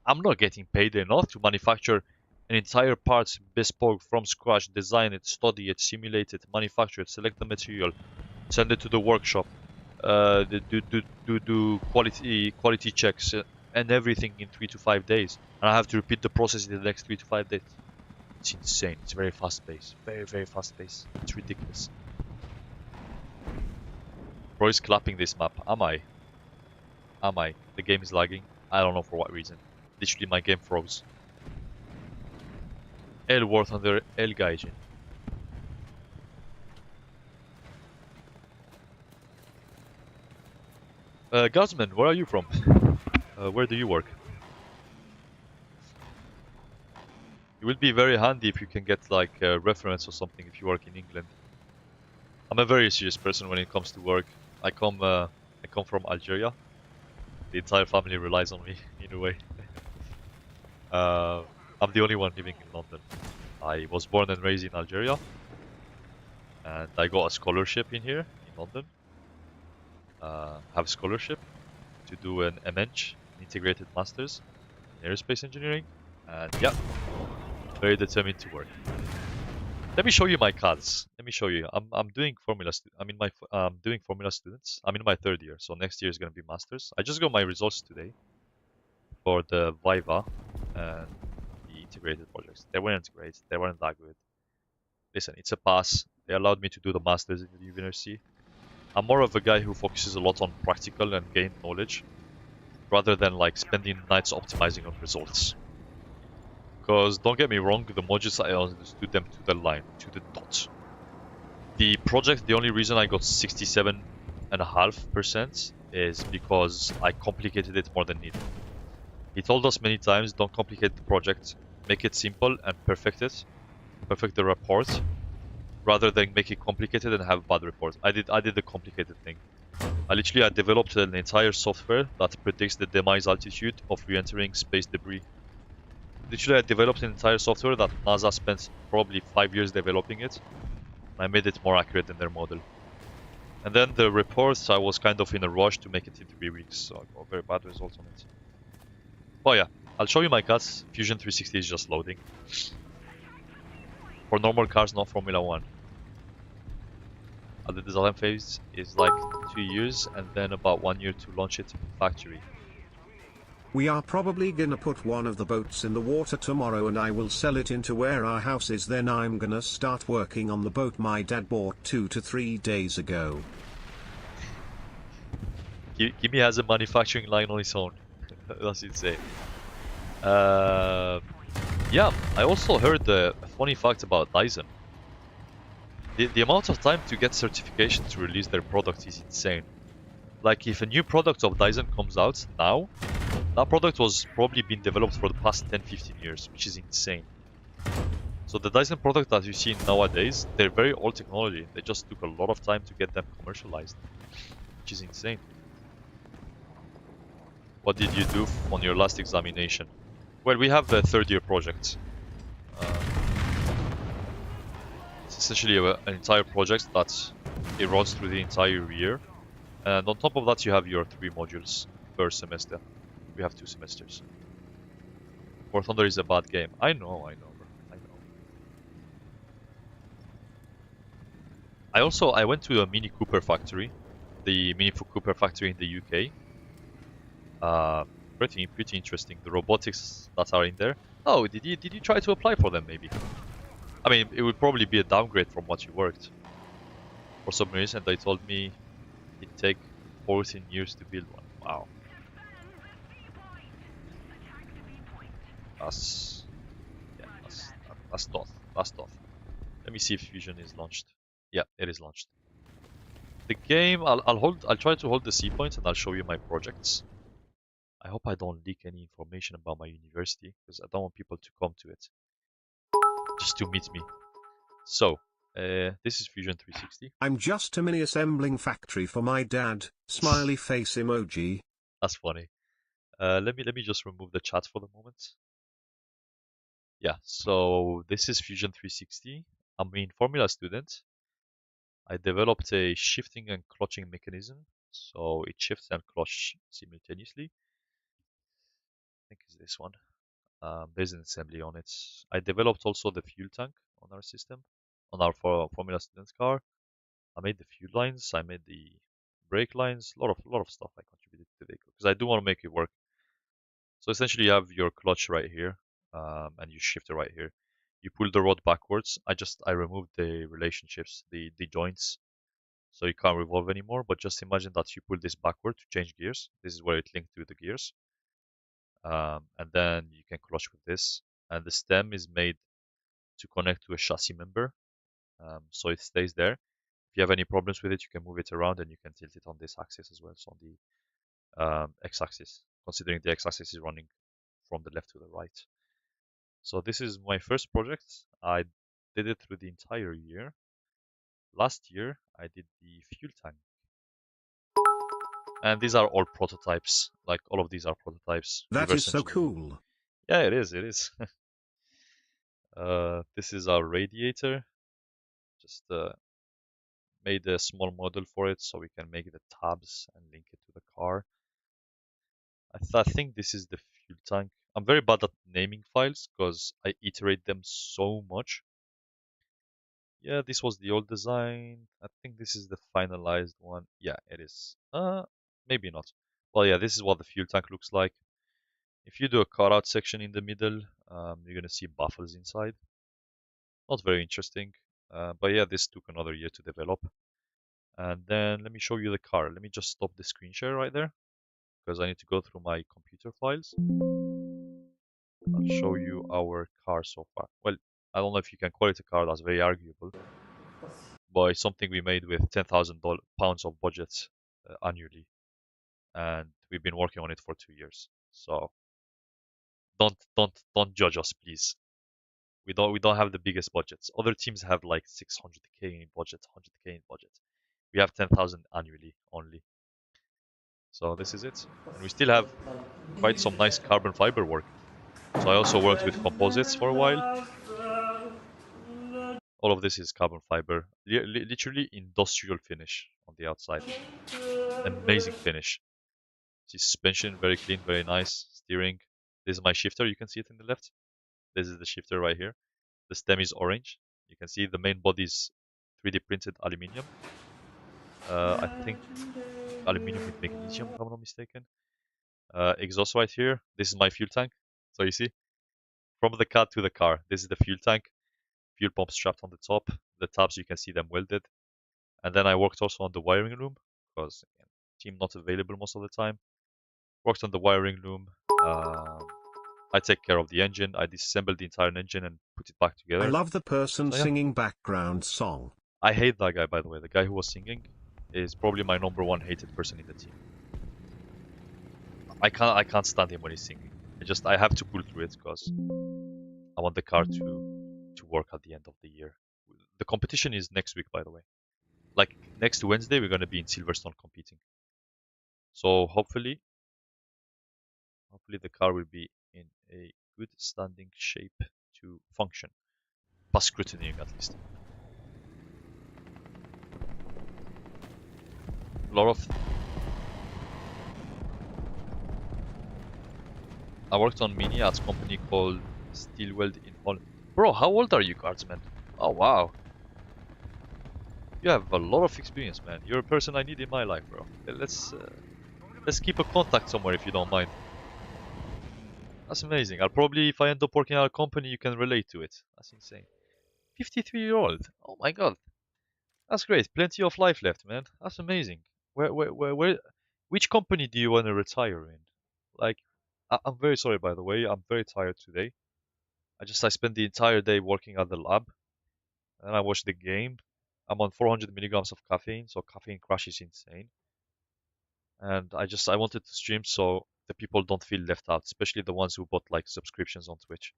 I'm not getting paid enough to manufacture an entire part bespoke from scratch, design it, study it, simulate it, manufacture it, select the material, Send it to the workshop. Do quality checks and everything in 3 to 5 days, and I have to repeat the process in the next 3 to 5 days. It's insane. It's very fast paced. Very fast paced. It's ridiculous. Bro is clapping this map. Am I? Am I? The game is lagging. I don't know for what reason. Literally my game froze. El Warthunder El Gaijin. Guardsman, where are you from? Where do you work? It will be very handy if you can get like a reference or something if you work in England. I'm a very serious person when it comes to work. I come from Algeria. The entire family relies on me in a way. I'm the only one living in London. I was born and raised in Algeria, and I got a scholarship in here in London. Have a scholarship to do an MEng, integrated masters in aerospace engineering, and yeah, very determined to work. Let me show you my cards. Let me show you. I'm doing formula. Doing formula students. I'm in my third year, so next year is gonna be masters. I just got my results today for the Viva and the integrated projects. They weren't great. They weren't that good. Listen, it's a pass. They allowed me to do the masters in the university. I'm more of a guy who focuses a lot on practical and gain knowledge, rather than like spending nights optimizing on results. Because don't get me wrong, the modules I understood them to the line, to the dot. The project, the only reason I got 67.5% is because I complicated it more than needed. He told us many times, don't complicate the project, make it simple and perfect the report, rather than make it complicated and have bad reports. I did the complicated thing. I developed an entire software that predicts the demise altitude of re-entering space debris. Literally, I developed an entire software that NASA spent probably 5 years developing it. I made it more accurate than their model. And then the reports, I was kind of in a rush to make it in 3 weeks, so I got very bad results on it. Oh yeah, I'll show you my cars. Fusion 360 is just loading. For normal cars, not Formula 1. The design phase is like 2 years, and then about 1 year to launch it in factory. We are probably gonna put one of the boats in the water tomorrow and I will sell it into where our house is, then I'm gonna start working on the boat my dad bought 2 to 3 days ago. Kimi has a manufacturing line on his own. That's insane. Yeah, I also heard a funny fact about Dyson. The amount of time to get certification to release their product is insane. Like, if a new product of Dyson comes out now, that product was probably been developed for the past 10-15 years, which is insane. So the Dyson product that you see nowadays, they're very old technology. They just took a lot of time to get them commercialized, which is insane. What did you do on your last examination? Well, we have the third year project. It's essentially an entire project that it runs through the entire year. And on top of that, you have your 3 modules per semester. We have 2 semesters. War Thunder is a bad game. I know, bro. I know. I went to a Mini Cooper factory, the Mini Cooper factory in the UK. Pretty interesting. The robotics that are in there. Oh, did you try to apply for them? Maybe. I mean, it would probably be a downgrade from what you worked. For some reason, they told me it'd take 14 years to build one. Wow. That's tough. That's tough. Let me see if Fusion is launched. Yeah, it is launched. The game, I'll try to hold the C points and I'll show you my projects. I hope I don't leak any information about my university because I don't want people to come to it just to meet me. So, this is Fusion 360. I'm just a mini assembling factory for my dad, smiley face emoji. That's funny. Let me just remove the chat for the moment. Yeah, so this is Fusion 360. I'm in Formula student. I developed a shifting and clutching mechanism, so it shifts and clutch simultaneously. I think it's this one. There's an assembly on it. I developed also the fuel tank on our system, on our Formula student car. I made the fuel lines, I made the brake lines, a lot of stuff I contributed to the vehicle because I do want to make it work. So essentially, you have your clutch right here, and your shifter right here. You pull the rod backwards. I removed the relationships, the joints, so you can't revolve anymore. But just imagine that you pull this backward to change gears. This is where it linked to the gears, and then you can clutch with this. And the stem is made to connect to a chassis member, so it stays there. If you have any problems with it, you can move it around and you can tilt it on this axis as well, so on the x-axis, considering the x-axis is running from the left to the right. So this is my first project. I did it through the entire year. Last year, I did the fuel tank. And these are all prototypes. Like all of these are prototypes. That is Reverse so engineering. cool. Yeah, it is. It is. This is our radiator. Just made a small model for it so we can make the tabs and link it to the car. I think this is the fuel tank. I'm very bad at naming files because I iterate them so much. Yeah, this was the old design. I think this is the finalized one. Yeah, it is. Maybe not. Well, yeah, this is what the fuel tank looks like. If you do a cutout section in the middle, you're gonna see baffles inside. Not very interesting. But yeah, this took another year to develop. And then let me show you the car. Let me just stop the screen share right there because I need to go through my computer files. I'll show you our car so far. Well, I don't know if you can call it a car, that's very arguable. But it's something we made with £10,000 of budget annually. And we've been working on it for 2 years. So don't judge us, please. We don't have the biggest budgets. Other teams have like 600k in budget, 100k in budget. We have 10,000 annually only. So this is it. And we still have quite some nice carbon fiber work. So I also worked with composites for a while. All of this is carbon fiber, literally industrial finish on the outside. Amazing finish. See, suspension, very clean, very nice. Steering. This is my shifter, you can see it in the left. This is the shifter right here. The stem is orange. You can see the main body is 3D printed aluminium. I think aluminium with magnesium, if I'm not mistaken. Exhaust right here. This is my fuel tank. So you see, from the car to the car, this is the fuel tank. Fuel pump strapped on the top. The tabs, you can see them welded. And then I worked also on the wiring loom because team not available most of the time. Worked on the wiring loom. I take care of the engine. I disassembled the entire engine and put it back together. I love the person So, yeah. singing background song. I hate that guy, by the way. The guy who was singing is probably my #1 hated person in the team. I can't stand him when he's singing. I have to pull through it because I want the car to work at the end of the year. The competition is next week, by the way. Like next Wednesday, we're gonna be in Silverstone competing. So hopefully the car will be in a good standing shape to function. Past scrutinying at least. A lot of I worked on Mini at a company called Steelweld in Holland. Bro, how old are you, guardsman? Oh wow. You have a lot of experience, man. You're a person I need in my life, bro. Let's keep a contact somewhere if you don't mind. That's amazing. I'll probably, if I end up working at a company, you can relate to it. That's insane. 53-year-old. Oh my god. That's great. Plenty of life left, man. That's amazing. Which company do you want to retire in? Like, I'm very sorry, by the way. I'm very tired today. I spent the entire day working at the lab, and I watched the game. I'm on 400 milligrams of caffeine, so caffeine crash is insane. And I wanted to stream so the people don't feel left out, especially the ones who bought like subscriptions on Twitch.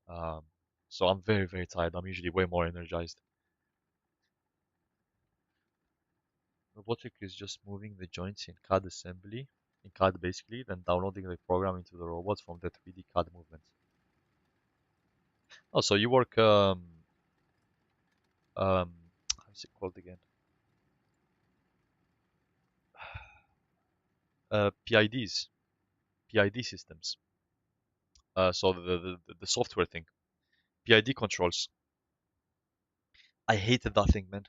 Um, so I'm very, very tired. I'm usually way more energized. Robotic is just moving the joints in CAD assembly, in CAD basically, then downloading the program into the robot from the 3D CAD movement. Oh, so you work how's it called again? PIDs, PID systems. So the software thing, PID controls. I hated that thing, man.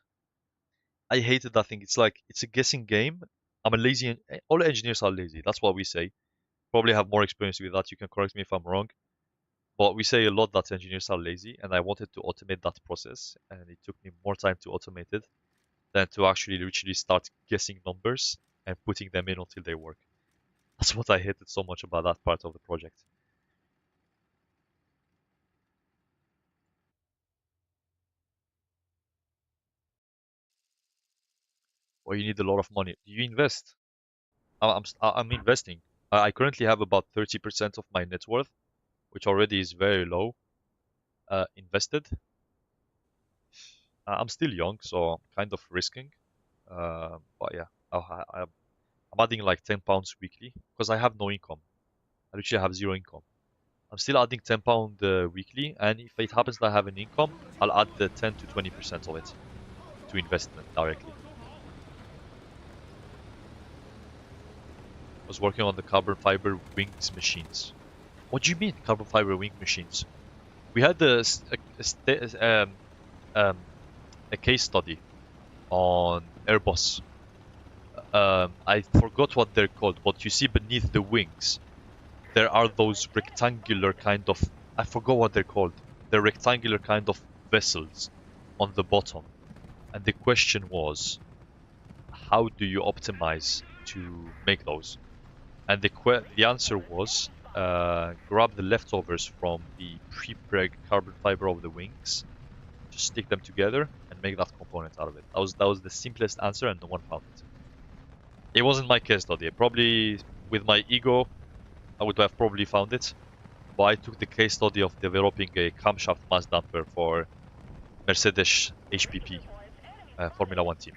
I hated that thing. It's like it's a guessing game. I'm a lazy. All engineers are lazy. That's what we say. Probably have more experience with that. You can correct me if I'm wrong. But we say a lot that engineers are lazy, and I wanted to automate that process, and it took me more time to automate it than to actually literally start guessing numbers and putting them in until they work. That's what I hated so much about that part of the project. Or you need a lot of money. Do you invest? I'm investing. I currently have about 30% of my net worth, which already is very low, invested. I'm still young, so I'm kind of risking. But yeah, I'm adding like £10 weekly because I have no income. I literally have zero income. I'm still adding £10 weekly, and if it happens that I have an income, I'll add the 10 to 20% of it to investment directly. I was working on the carbon fiber wings machines. What do you mean, carbon fiber wing machines? We had a case study on Airbus. I forgot what they're called, but you see beneath the wings, there are those rectangular kind of, I forgot what they're called. They're rectangular kind of vessels on the bottom. And the question was, how do you optimize to make those? And the answer was, grab the leftovers from the pre-preg carbon fiber of the wings, just stick them together and make that component out of it. That was the simplest answer, and no one found it. It wasn't my case study. Probably with my ego, I would have probably found it. But I took the case study of developing a camshaft mass damper for Mercedes HPP Formula 1 team.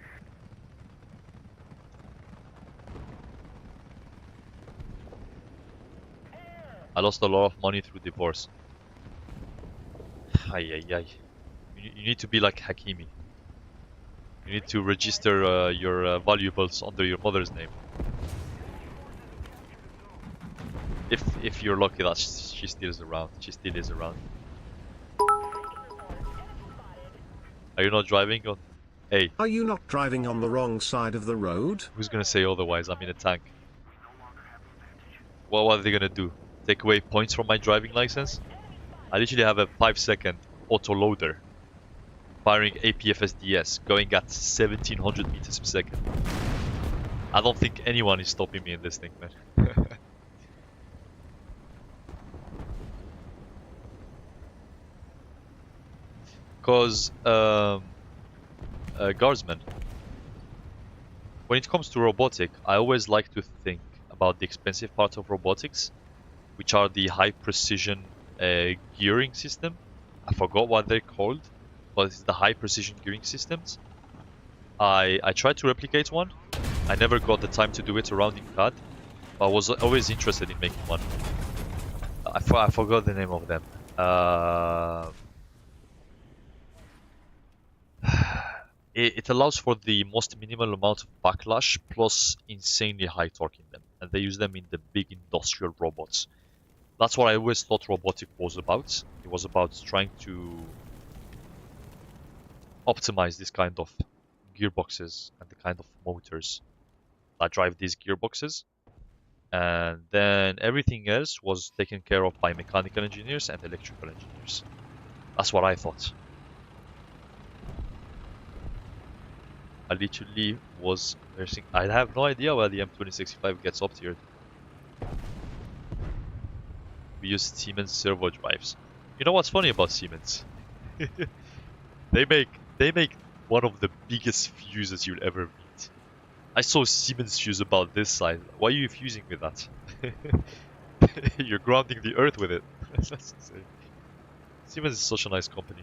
I lost a lot of money through divorce. Ay, ay, ay. You need to be like Hakimi. You need to register your valuables under your mother's name. If you're lucky that she still is around. She still is around. Are you not driving on? Hey. Are you not driving on the wrong side of the road? Who's gonna say otherwise? I'm in a tank. Well, what are they gonna do? Take away points from my driving license? I literally have a 5-second auto-loader firing APFSDS going at 1700 meters per second. I don't think anyone is stopping me in this thing, man. Because, guardsmen, when it comes to robotic, I always like to think about the expensive part of robotics, which are the high precision gearing system. I forgot what they're called, but it's the high precision gearing systems. I tried to replicate one. I never got the time to do it around in CAD, but I was always interested in making one. I forgot the name of them. It allows for the most minimal amount of backlash plus insanely high torque in them, and they use them in the big industrial robots. That's what I always thought robotic was about. It was about trying to optimize this kind of gearboxes and the kind of motors that drive these gearboxes, and then everything else was taken care of by mechanical engineers and electrical engineers. That's what I thought. I literally was nursing. I have no idea why the M2065 gets up tiered. We use Siemens servo drives. You know what's funny about Siemens? They make one of the biggest fuses you'll ever meet. I saw Siemens fuse about this size. Why are you fusing with that? You're grounding the earth with it. That's insane. Siemens is such a nice company.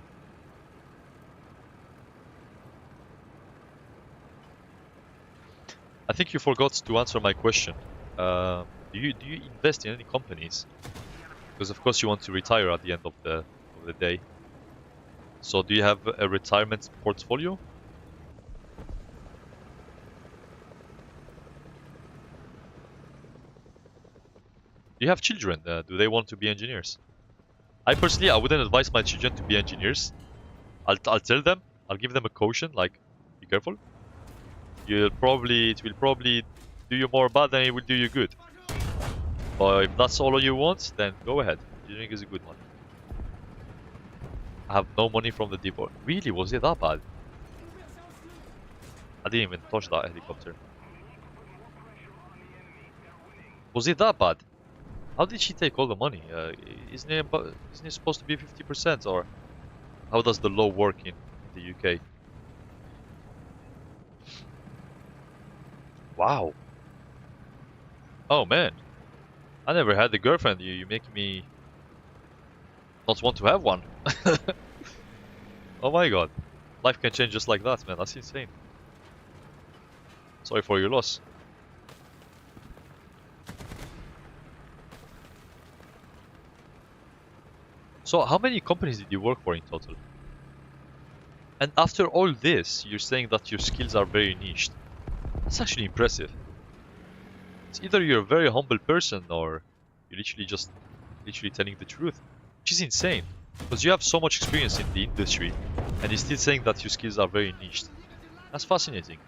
I think you forgot to answer my question. Do you invest in any companies? Because of course you want to retire at the end of the day. So do you have a retirement portfolio? Do you have children? Do they want to be engineers? I personally, I wouldn't advise my children to be engineers. I'll tell them, I'll give them a caution, like, be careful. it will probably do you more bad than it will do you good. But if that's all you want, then go ahead. Engineering is a good one. I have no money from the depot. Really? Was it that bad? I didn't even touch that helicopter. Was it that bad? How did she take all the money? Isn't it supposed to be 50%, or how does the law work in the UK? Wow. Oh man, I never had a girlfriend. You make me not want to have one. Oh my god, life can change just like that, man. That's insane. Sorry for your loss. So how many companies did you work for in total? And after all this, you're saying that your skills are very niched. That's actually impressive. It's either you're a very humble person or you're literally telling the truth, which is insane. Because you have so much experience in the industry and you're still saying that your skills are very niched. That's fascinating.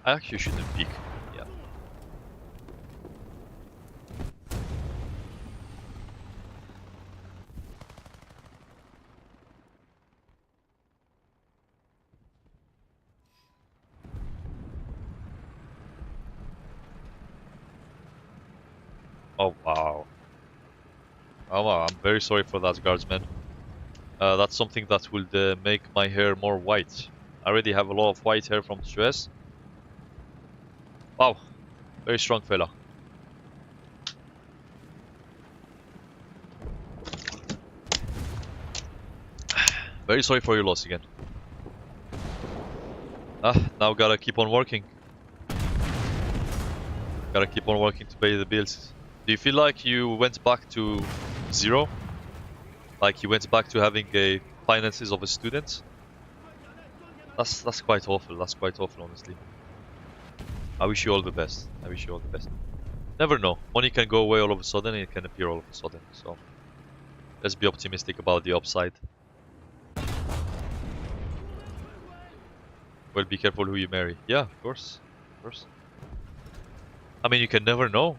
I actually shouldn't peek. Yeah. Oh wow. Oh wow, I'm very sorry for that, guardsman. That's something that will make my hair more white. I already have a lot of white hair from stress. Wow, very strong fella. Very sorry for your loss again. Now gotta keep on working. Gotta keep on working to pay the bills. Do you feel like you went back to zero? Like you went back to having a finances of a student? That's quite awful. That's quite awful, honestly. I wish you all the best. I wish you all the best. Never know. Money can go away all of a sudden and it can appear all of a sudden. So let's be optimistic about the upside. Well, be careful who you marry. Yeah, of course. Of course. I mean, you can never know.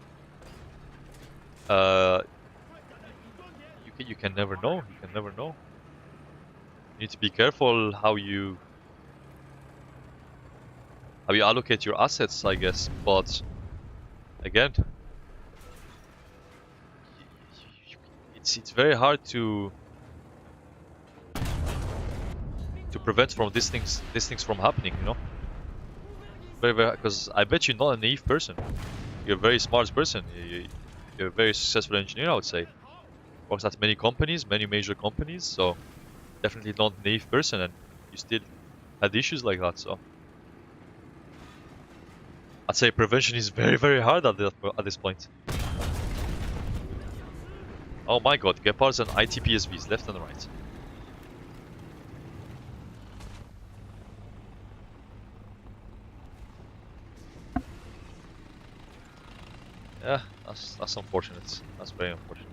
You can never know. You can never know. You need to be careful how you allocate your assets, I guess. But again, it's very hard to prevent from these things from happening. You know, very because I bet you're not a naive person. You're a very smart person. You're a very successful engineer, I would say. Works at many companies, many major companies, so definitely not a naive person, and you still had issues like that, so I'd say prevention is very, very hard at this point. Oh my god, Gepards and ITPSVs left and right. Yeah, that's unfortunate. That's very unfortunate.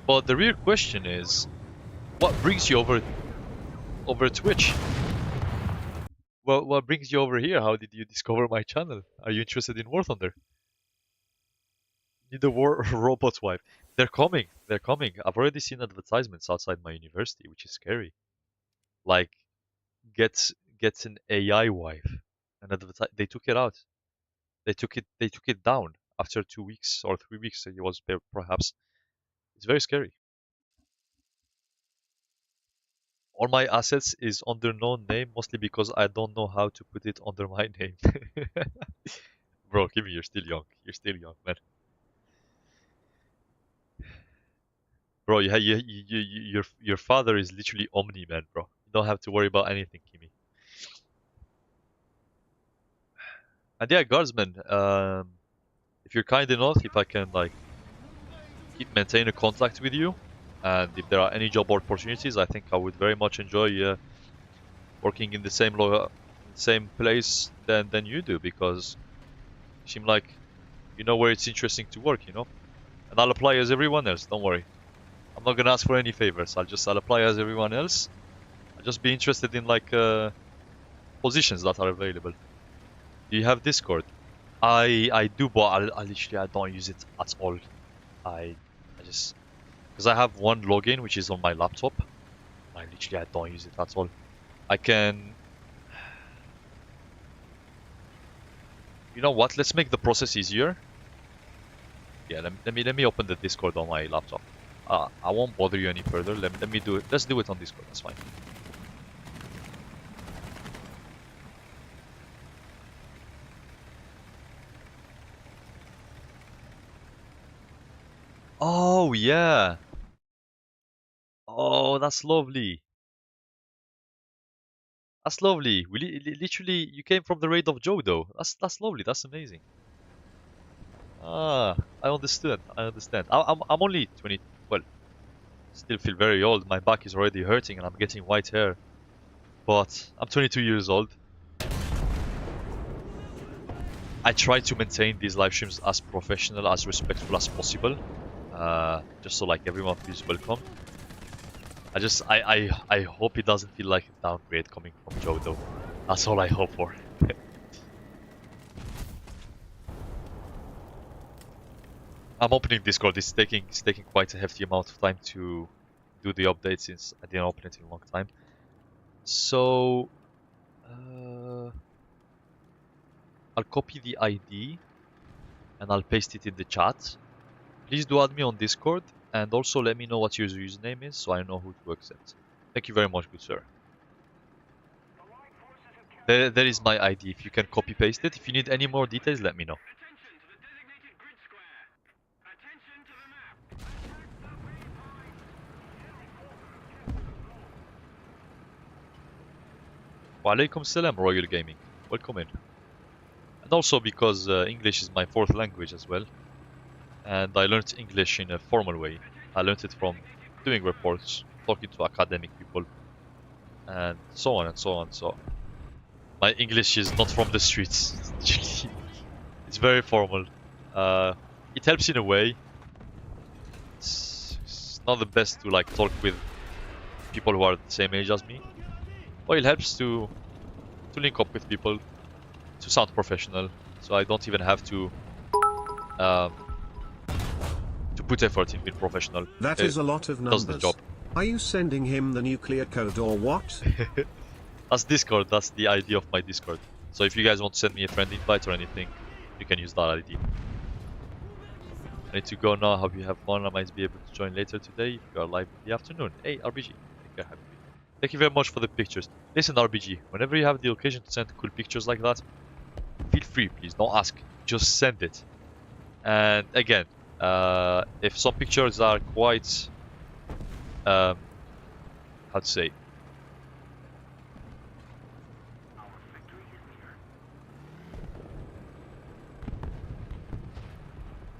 But the real question is, what brings you over Twitch? What brings you over here? How did you discover my channel? Are you interested in War Thunder? Need the war robot wife. They're coming. They're coming. I've already seen advertisements outside my university, which is scary. Like, gets an AI wife. And they took it out. They took it down after 2 weeks or 3 weeks. It was perhaps. It's very scary. All my assets is under no name, mostly because I don't know how to put it under my name. Bro, Kimmy, you're still young. You're still young, man. Bro, your father is literally Omni, man, bro. You don't have to worry about anything, Kimmy. And yeah, guardsman, if you're kind enough, if I can like maintain a contact with you, And if there are any job opportunities, I think I would very much enjoy working in the same place than you do, because you seem like you know where it's interesting to work, you know. And I'll apply as everyone else. Don't worry. I'm not gonna ask for any favors. I'll apply as everyone else. I'll just be interested in like positions that are available. Do you have Discord? I do, but I literally I don't use it at all. I just because I have one login which is on my laptop. I don't use it at all. I can. You know what? Let's make the process easier. Yeah, let me open the Discord on my laptop. I won't bother you any further. Let me do it. Let's do it on Discord. That's fine. Oh yeah. Oh, that's lovely. That's lovely. Literally, you came from the raid of Jodo. That's lovely. That's amazing. Ah, I understand. I understand. I'm only 20. Well, still feel very old. My back is already hurting, and I'm getting white hair. But I'm 22 years old. I try to maintain these live streams as professional, as respectful as possible, just so like everyone feels welcome. I hope it doesn't feel like a downgrade coming from Joe though. That's all I hope for. I'm opening Discord. It's taking quite a hefty amount of time to do the update since I didn't open it in a long time. So I'll copy the ID and I'll paste it in the chat. Please do add me on Discord, and also let me know what your username is so I know who to accept. Thank you very much, good sir. There is my ID. If you can copy paste it. If you need any more details, let me know. Walaikum salam, Royal Gaming. Welcome in. And also because English is my fourth language as well, and I learned English in a formal way. I learned it from doing reports, talking to academic people, and so on and so on. So my English is not from the streets. It's very formal. It helps in a way. It's not the best to like talk with people who are the same age as me, but it helps to link up with people, to sound professional, so I don't even have to put effort in being professional. That is a lot of Does the numbers. job. Are you sending him the nuclear code or what? That's Discord. That's the ID of my Discord. So if you guys want to send me a friend invite or anything, you can use that ID. I need to go now. Hope you have fun. I might be able to join later today if you are live in the afternoon. Hey, RBG. Take care, happy. Thank you very much for the pictures. Listen, RBG, whenever you have the occasion to send cool pictures like that, feel free, please. Don't ask. Just send it. And again, if some pictures are quite, how to say,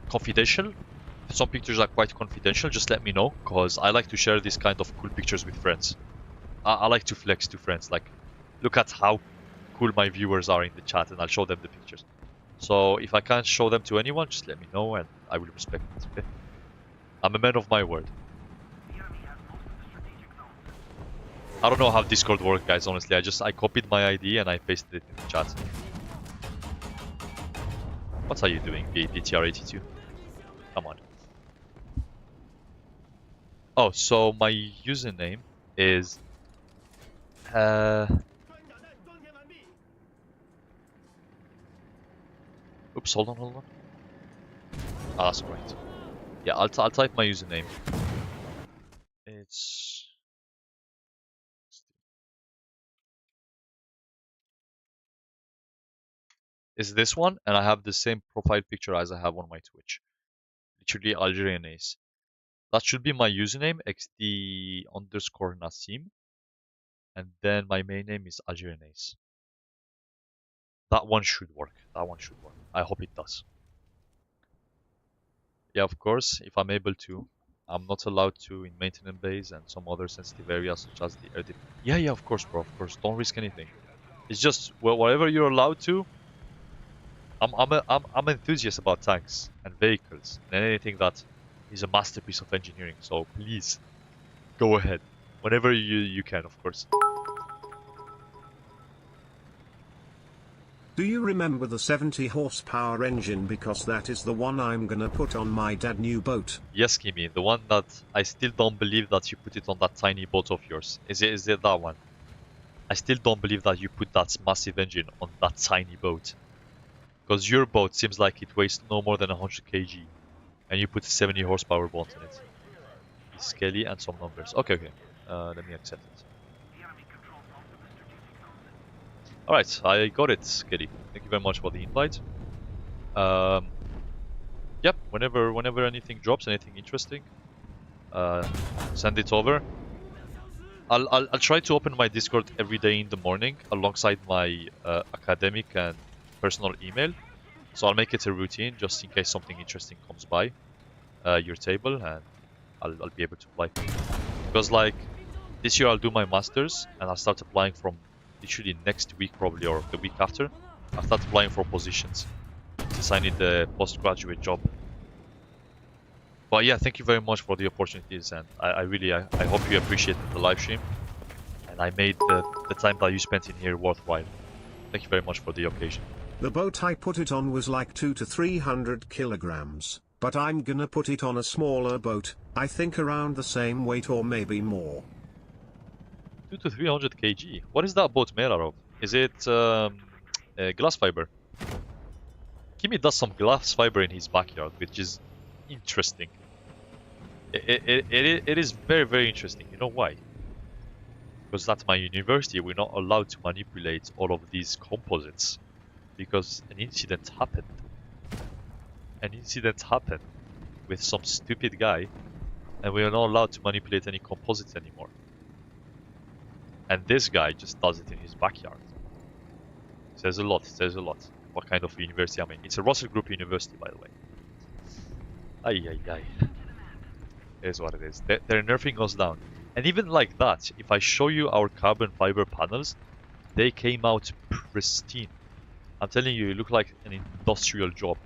confidential, if some pictures are quite confidential, just let me know, because I like to share this kind of cool pictures with friends. I like to flex to friends, like, look at how cool my viewers are in the chat, and I'll show them the pictures. So if I can't show them to anyone, just let me know and I will respect it, okay? I'm a man of my word. I don't know how Discord works, guys, honestly. I copied my ID and I pasted it in the chat. What are you doing, BTR82? Come on. Oh, so my username is... Oops, hold on. Ah, that's correct. Yeah, I'll type my username. It's... Is this one, and I have the same profile picture as I have on my Twitch. Literally Algerian Ace. That should be my username, xd_Nassim, and then my main name is Algerian Ace. That one should work. I hope it does. Yeah, of course, if I'm able to. I'm not allowed to in maintenance bays and some other sensitive areas such as the air dip. Yeah, yeah, of course, bro, of course. Don't risk anything. It's just whatever you're allowed to. I'm enthusiast about tanks and vehicles and anything that is a masterpiece of engineering. So please go ahead whenever you can, of course. Do you remember the 70 horsepower engine, because that is the one I'm gonna put on my dad new boat? Yes, Kimi, the one that I still don't believe that you put it on that tiny boat of yours. Is it that one? I still don't believe that you put that massive engine on that tiny boat. Because your boat seems like it weighs no more than 100 kg. And you put a 70 horsepower boat in it. It's scaly and some numbers. Okay, okay. Let me accept it. Alright, I got it, Skelly. Thank you very much for the invite. Yep, whenever anything drops, anything interesting, send it over. I'll try to open my Discord every day in the morning alongside my academic and personal email. So I'll make it a routine just in case something interesting comes by your table, and I'll be able to apply. Because like this year I'll do my masters and I'll start applying from literally next week probably, or the week after. I'll start applying for positions since I need a postgraduate job. But yeah, thank you very much for the opportunities, and I really hope you appreciated the live stream, and I made the time that you spent in here worthwhile. Thank you very much for the occasion. The boat I put it on was like 200 to 300 kilograms, but I'm gonna put it on a smaller boat, I think around the same weight or maybe more. 200 to 300 kg. What is that boat made out of? Is it glass fiber? Kimi does some glass fiber in his backyard, which is interesting. It is very, very interesting. You know why? Because at my university we're not allowed to manipulate all of these composites because an incident happened. An incident happened with some stupid guy, and we are not allowed to manipulate any composites anymore. And this guy just does it in his backyard. Says a lot, says a lot. What kind of university I'm in. It's a Russell Group university, by the way. Ay, ay, ay. It is what it is. They're nerfing us down. And even like that, if I show you our carbon fiber panels, they came out pristine. I'm telling you, it looked like an industrial job.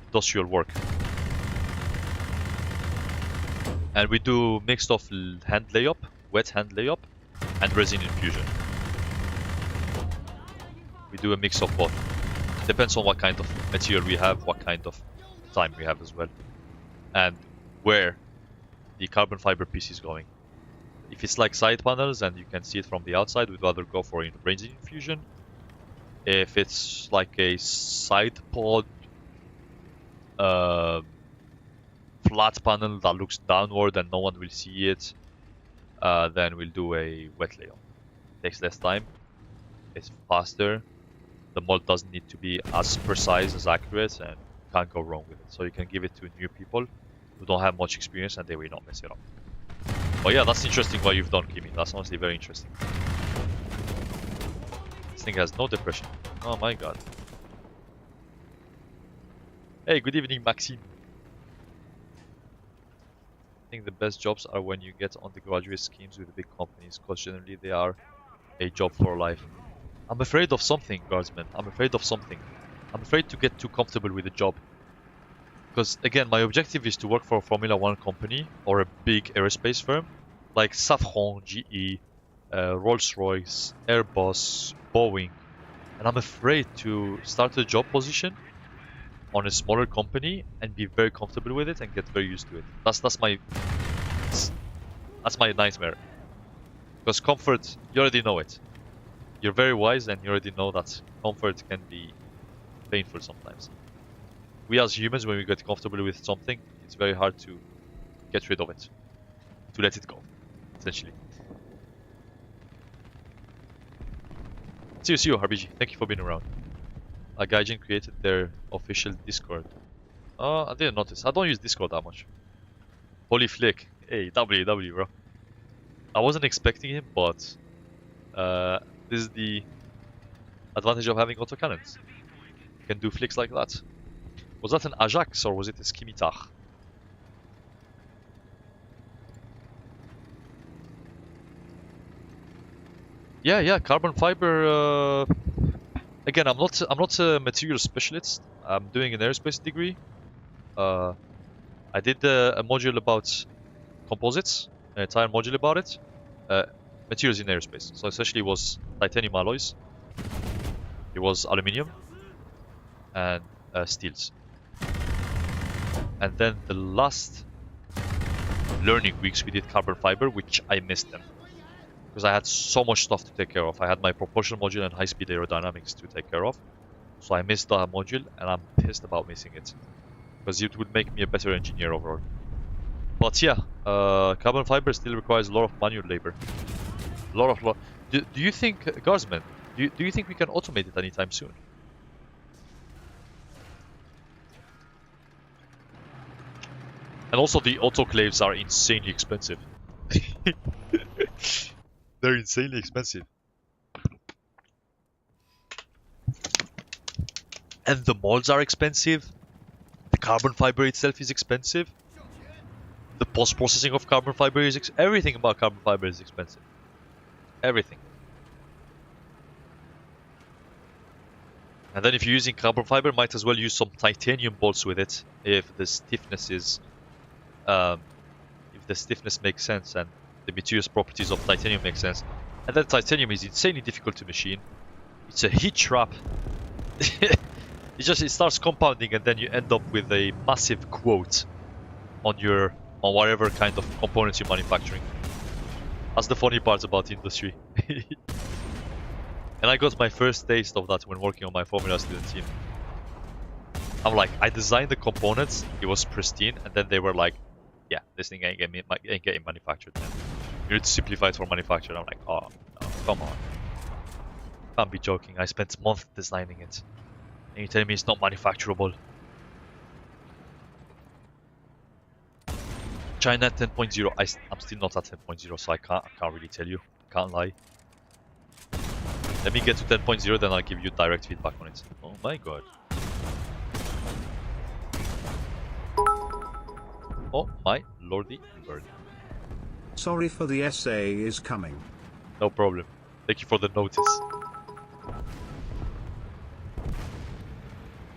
Industrial work. And we do mixed of hand layup, wet hand layup, and resin infusion. We do a mix of both. Depends on what kind of material we have, what kind of time we have as well, and where the carbon fiber piece is going. If it's like side panels and you can see it from the outside, we'd rather go for resin infusion. If it's like a side pod flat panel that looks downward and no one will see it, then we'll do a wet layout. Takes less time, it's faster, the mold doesn't need to be as precise, as accurate, and can't go wrong with it. So you can give it to new people who don't have much experience and they will not mess it up. But yeah, that's interesting what you've done, Kimi. That's honestly very interesting. This thing has no depression. Oh my god. Hey, good evening, Maxime. I think the best jobs are when you get on the graduate schemes with the big companies, because generally they are a job for life. I'm afraid of something, guardsman. I'm afraid of something. I'm afraid to get too comfortable with the job. Because again, my objective is to work for a Formula 1 company or a big aerospace firm like Safran, GE, Rolls-Royce, Airbus, Boeing. And I'm afraid to start a job position on a smaller company and be very comfortable with it and get very used to it. That's my nightmare. Because comfort, you already know it. You're very wise and you already know that comfort can be painful sometimes. We as humans, when we get comfortable with something, it's very hard to get rid of it. To let it go, essentially. See you, RBG. Thank you for being around. A Gaijin created their official Discord. Oh, I didn't notice. I don't use Discord that much. Holy flick. Hey, WW, bro. I wasn't expecting him, but this is the advantage of having autocannons. You can do flicks like that. Was that an Ajax or was it a Scimitar? Yeah, carbon fiber. Again, I'm not a material specialist. I'm doing an aerospace degree. I did a module about composites, an entire module about it. Uh, Materials in aerospace. So essentially, it was titanium alloys, it was aluminium, and steels. And then the last learning weeks we did carbon fiber, which I missed them because I had so much stuff to take care of. I had my propulsion module and high-speed aerodynamics to take care of. So I missed that module, and I'm pissed about missing it because it would make me a better engineer overall. But yeah, carbon fiber still requires a lot of manual labor. A lot of Do you think, Guardsman? Do you think we can automate it anytime soon? And also, the autoclaves are insanely expensive. They're insanely expensive. And the molds are expensive. The carbon fiber itself is expensive. The post-processing of carbon fiber is everything about carbon fiber is expensive. Everything. And then if you're using carbon fiber, might as well use some titanium bolts with it if the stiffness is, if the stiffness makes sense and the materials properties of titanium make sense. And then titanium is insanely difficult to machine. It's a heat trap. It starts compounding, and then you end up with a massive quote on whatever kind of components you're manufacturing. That's the funny part about the industry. And I got my first taste of that when working on my Formula student team. I'm like, I designed the components, it was pristine, and then they were like, yeah, this thing ain't getting manufactured, man. You need to simplify it for manufacture. I'm like, oh, no, come on. Can't be joking, I spent months designing it. And you're telling me it's not manufacturable? China 10.0, I'm still not at 10.0, so I can't really tell you. Can't lie. Let me get to 10.0, then I'll give you direct feedback on it. Oh my god. Oh my lordy bird. Sorry for the essay is coming. No problem. Thank you for the notice.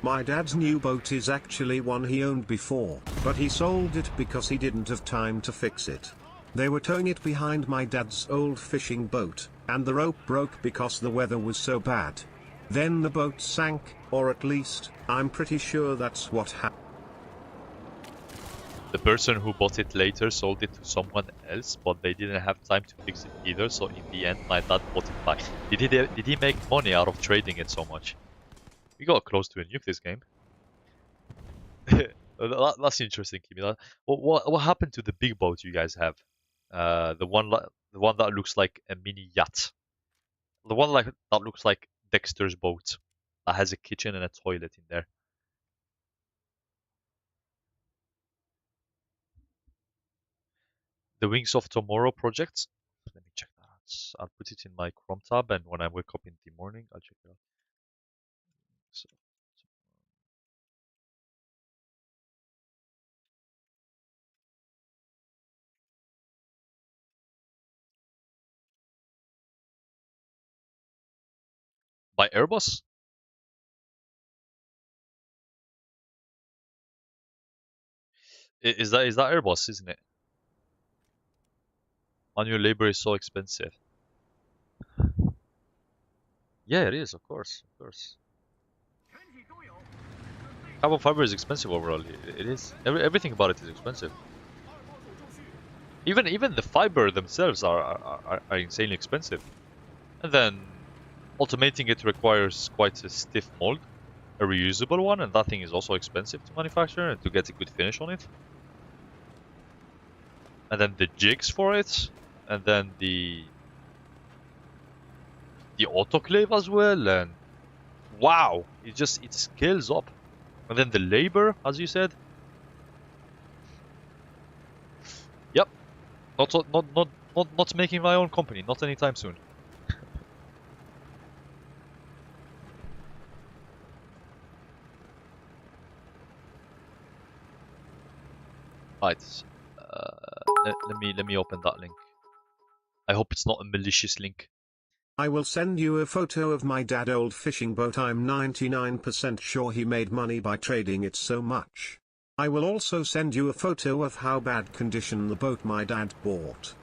My dad's new boat is actually one he owned before, but he sold it because he didn't have time to fix it. They were towing it behind my dad's old fishing boat, and the rope broke because the weather was so bad. Then the boat sank, or at least, I'm pretty sure that's what happened. The person who bought it later sold it to someone else, but they didn't have time to fix it either, so in the end my dad bought it back. Did he make money out of trading it so much? We got close to a nuke this game. That's interesting, Kimi. What happened to the big boat you guys have? The one that looks like a mini yacht. The one that looks like Dexter's boat. That has a kitchen and a toilet in there. The Wings of Tomorrow project. Let me check that out. I'll put it in my Chrome tab, and when I wake up in the morning, I'll check it out. So, by Airbus? Is that Airbus, isn't it? Manual labor is so expensive. Yeah, it is, of course, of course. Carbon fiber is expensive overall. It is. Everything about it is expensive. Even the fiber themselves are insanely expensive. And then automating it requires quite a stiff mold, a reusable one, and that thing is also expensive to manufacture and to get a good finish on it. And then the jigs for it, and then the autoclave as well, and wow, it scales up. And then the labor, as you said. Yep. Not making my own company, not anytime soon. Right. Let me open that link. I hope it's not a malicious link. I will send you a photo of my dad old fishing boat. I'm 99% sure he made money by trading it so much. I will also send you a photo of how bad condition the boat my dad bought.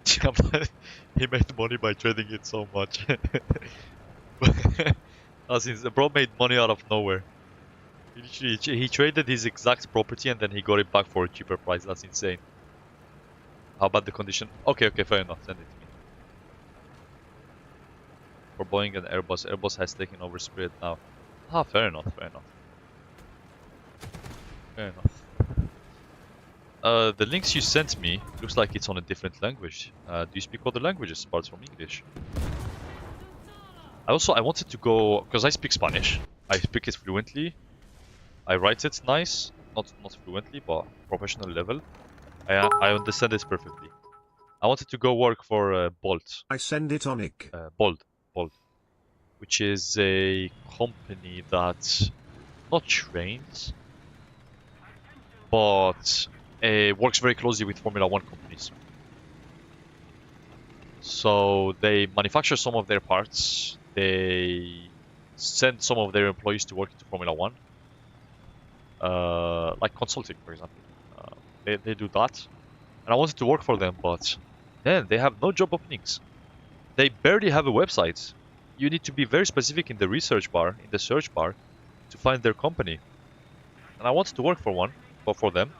He made money by trading it so much. As in, the bro made money out of nowhere. He traded his exact property and then he got it back for a cheaper price. That's insane. How about the condition? Okay, fair enough. Send it to me. For Boeing and Airbus, Airbus has taken over Spirit now. Ah, fair enough. The links you sent me looks like it's on a different language. Do you speak other languages apart from English? I wanted to go because I speak Spanish. I speak it fluently. I write it nice, not fluently, but professional level. I understand it perfectly. I wanted to go work for Bolt. I send it on Nick. Bolt, which is a company that not trains, but works very closely with Formula 1 companies. So they manufacture some of their parts. They send some of their employees to work into Formula 1. Like consulting, for example. They do that. And I wanted to work for them, but then they have no job openings. They barely have a website. You need to be very specific in the research bar, in the search bar, to find their company. And I wanted to work for one, or for them.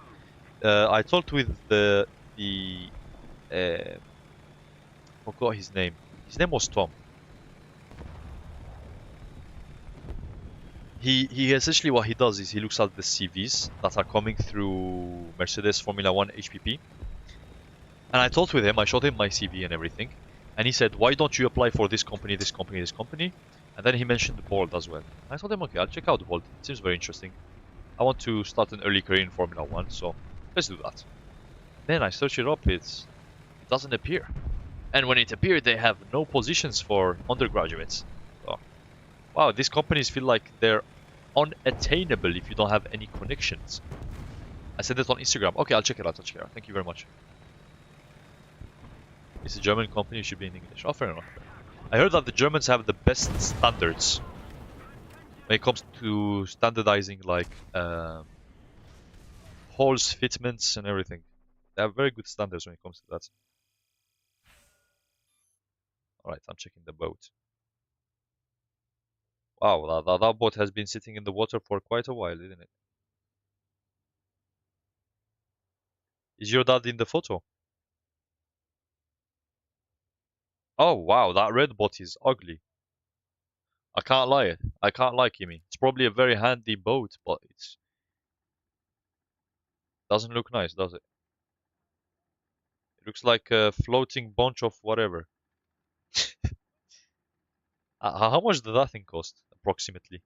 I talked with forgot his name. His name was Tom. He essentially what he does is he looks at the CVs that are coming through Mercedes Formula 1 HPP. And I talked with him, I showed him my CV and everything. And he said, why don't you apply for this company, this company, this company? And then he mentioned Bolt as well. I told him, okay, I'll check out Bolt. It seems very interesting. I want to start an early career in Formula 1, so let's do that. Then I search it up, it doesn't appear. And when it appeared, they have no positions for undergraduates. So, wow, these companies feel like they're unattainable if you don't have any connections. I said it on Instagram. Okay, I'll check it out. Thank you very much. It's a German company, it should be in English. Oh, fair enough. I heard that the Germans have the best standards when it comes to standardizing like holes, fitments and everything. They have very good standards when it comes to that. Alright, I'm checking the boat. Wow, that boat has been sitting in the water for quite a while, isn't it? Is your dad in the photo? Oh wow, that red boat is ugly. I can't lie, Kimmy. It's probably a very handy boat, but it doesn't look nice, does it? It looks like a floating bunch of whatever. How much does that thing cost, approximately?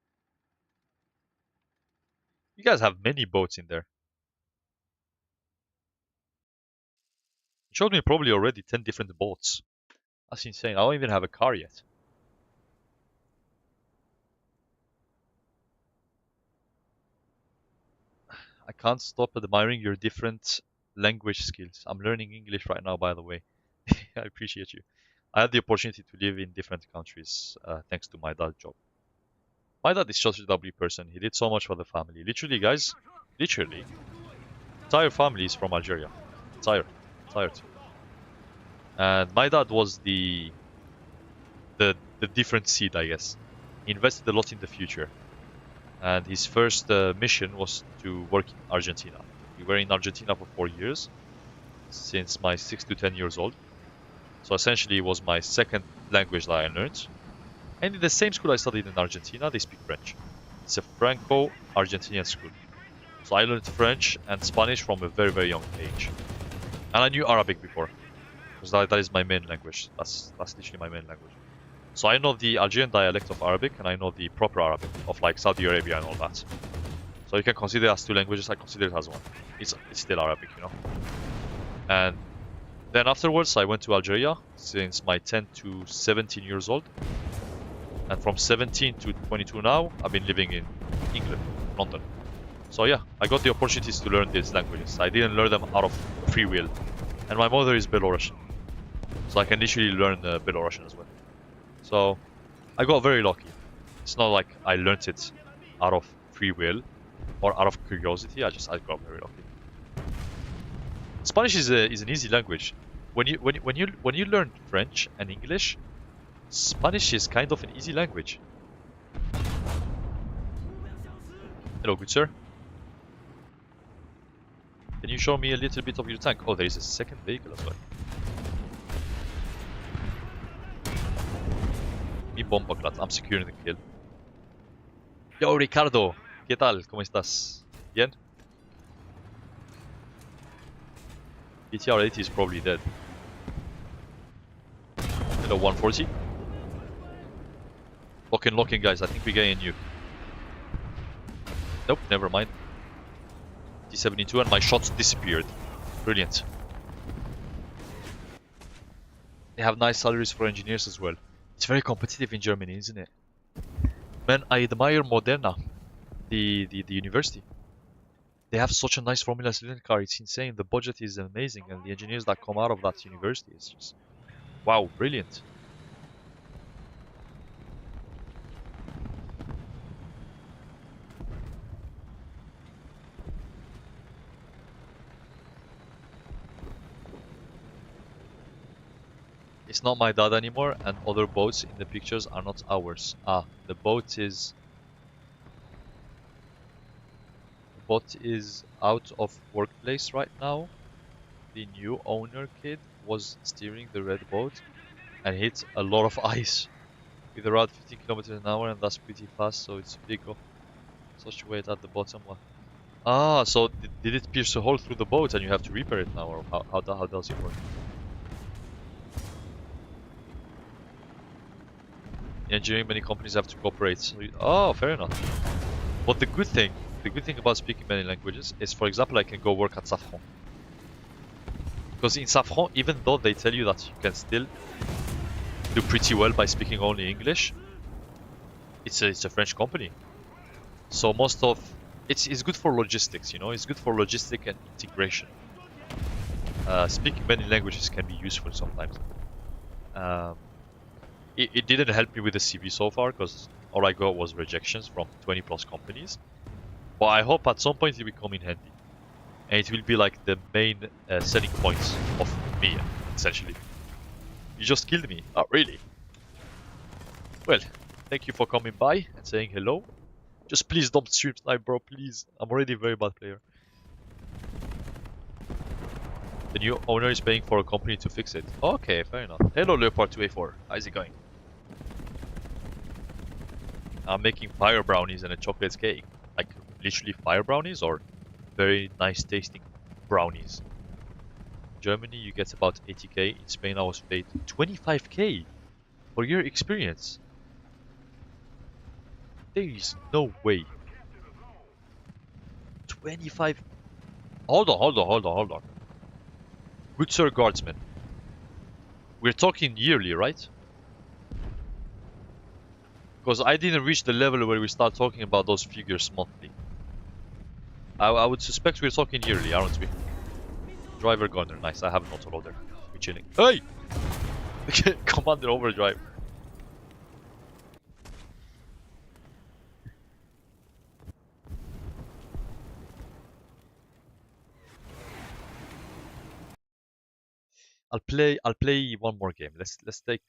You guys have many boats in there. You showed me probably already 10 different boats. That's insane. I don't even have a car yet. I can't stop admiring your different language skills. I'm learning English right now, by the way. I appreciate you. I had the opportunity to live in different countries thanks to my dad's job. My dad is such a lovely person. He did so much for the family. Literally, guys, literally, entire family is from Algeria. Entire. And my dad was the different seed, I guess. He invested a lot in the future. And his first mission was to work in Argentina. We were in Argentina for 4 years, since my 6 to 10 years old. So essentially it was my second language that I learned. And in the same school I studied in Argentina, they speak French. It's a Franco-Argentinian school. So I learned French and Spanish from a very, very young age. And I knew Arabic before, because that is my main language. That's literally my main language. So I know the Algerian dialect of Arabic, and I know the proper Arabic of like Saudi Arabia and all that. So you can consider it as two languages, I consider it as one. It's still Arabic, you know. And then afterwards I went to Algeria since my 10 to 17 years old. And from 17 to 22 now, I've been living in England, London. So yeah, I got the opportunities to learn these languages. I didn't learn them out of free will. And my mother is Belarusian, so I can literally learn Belarusian as well. So I got very lucky. It's not like I learned it out of free will or out of curiosity. I got very lucky. Spanish is an easy language. When you learn French and English, Spanish is kind of an easy language. Hello, good sir. Can you show me a little bit of your tank? Oh, there is a second vehicle as well. Mi bomba clat. I'm securing the kill. Yo, Ricardo. ¿Qué tal? ¿Cómo estás? Bien? BTR-80 is probably dead. Hello, 140. Locking, guys. I think we're getting you. Nope, never mind. T-72 and my shots disappeared. Brilliant. They have nice salaries for engineers as well. It's very competitive in Germany, isn't it? Man, I admire Moderna, the university. They have such a nice Formula cylinder car. It's insane. The budget is amazing, and the engineers that come out of that university is just wow, brilliant. It's not my dad anymore, and other boats in the pictures are not ours. Ah, the boat is out of workplace right now. The new owner kid was steering the red boat and hit a lot of ice with around 15 kilometers an hour, and that's pretty fast, so it's big of such weight at the bottom. Ah, so did it pierce a hole through the boat and you have to repair it now, or how does it work? In engineering, many companies have to cooperate. So oh, fair enough. But the good thing about speaking many languages is, for example, I can go work at Safran. Because in Safran, even though they tell you that you can still do pretty well by speaking only English, it's a French company. So most of it's good for logistics, you know. It's good for logistic and integration. Speaking many languages can be useful sometimes. It didn't help me with the CV so far, because all I got was rejections from 20 plus companies. But I hope at some point it will come in handy. And it will be like the main selling points of me, essentially. You just killed me. Oh, really? Well, thank you for coming by and saying hello. Just please don't stream snipe, bro, please. I'm already a very bad player. The new owner is paying for a company to fix it. Okay, fair enough. Hello, Leopard 2A4. How's it going? I'm making fire brownies and a chocolate cake. Like, literally fire brownies, or very nice tasting brownies. In Germany, you get about 80k. In Spain, I was paid 25k for your experience. There is no way. 25. Hold on. Good sir guardsman. We're talking yearly, right? Because I didn't reach the level where we start talking about those figures monthly. I would suspect we're talking yearly, aren't we? Driver gunner, nice. I have an autoloader. We're chilling. Hey! Commander overdrive. I'll play one more game. Let's take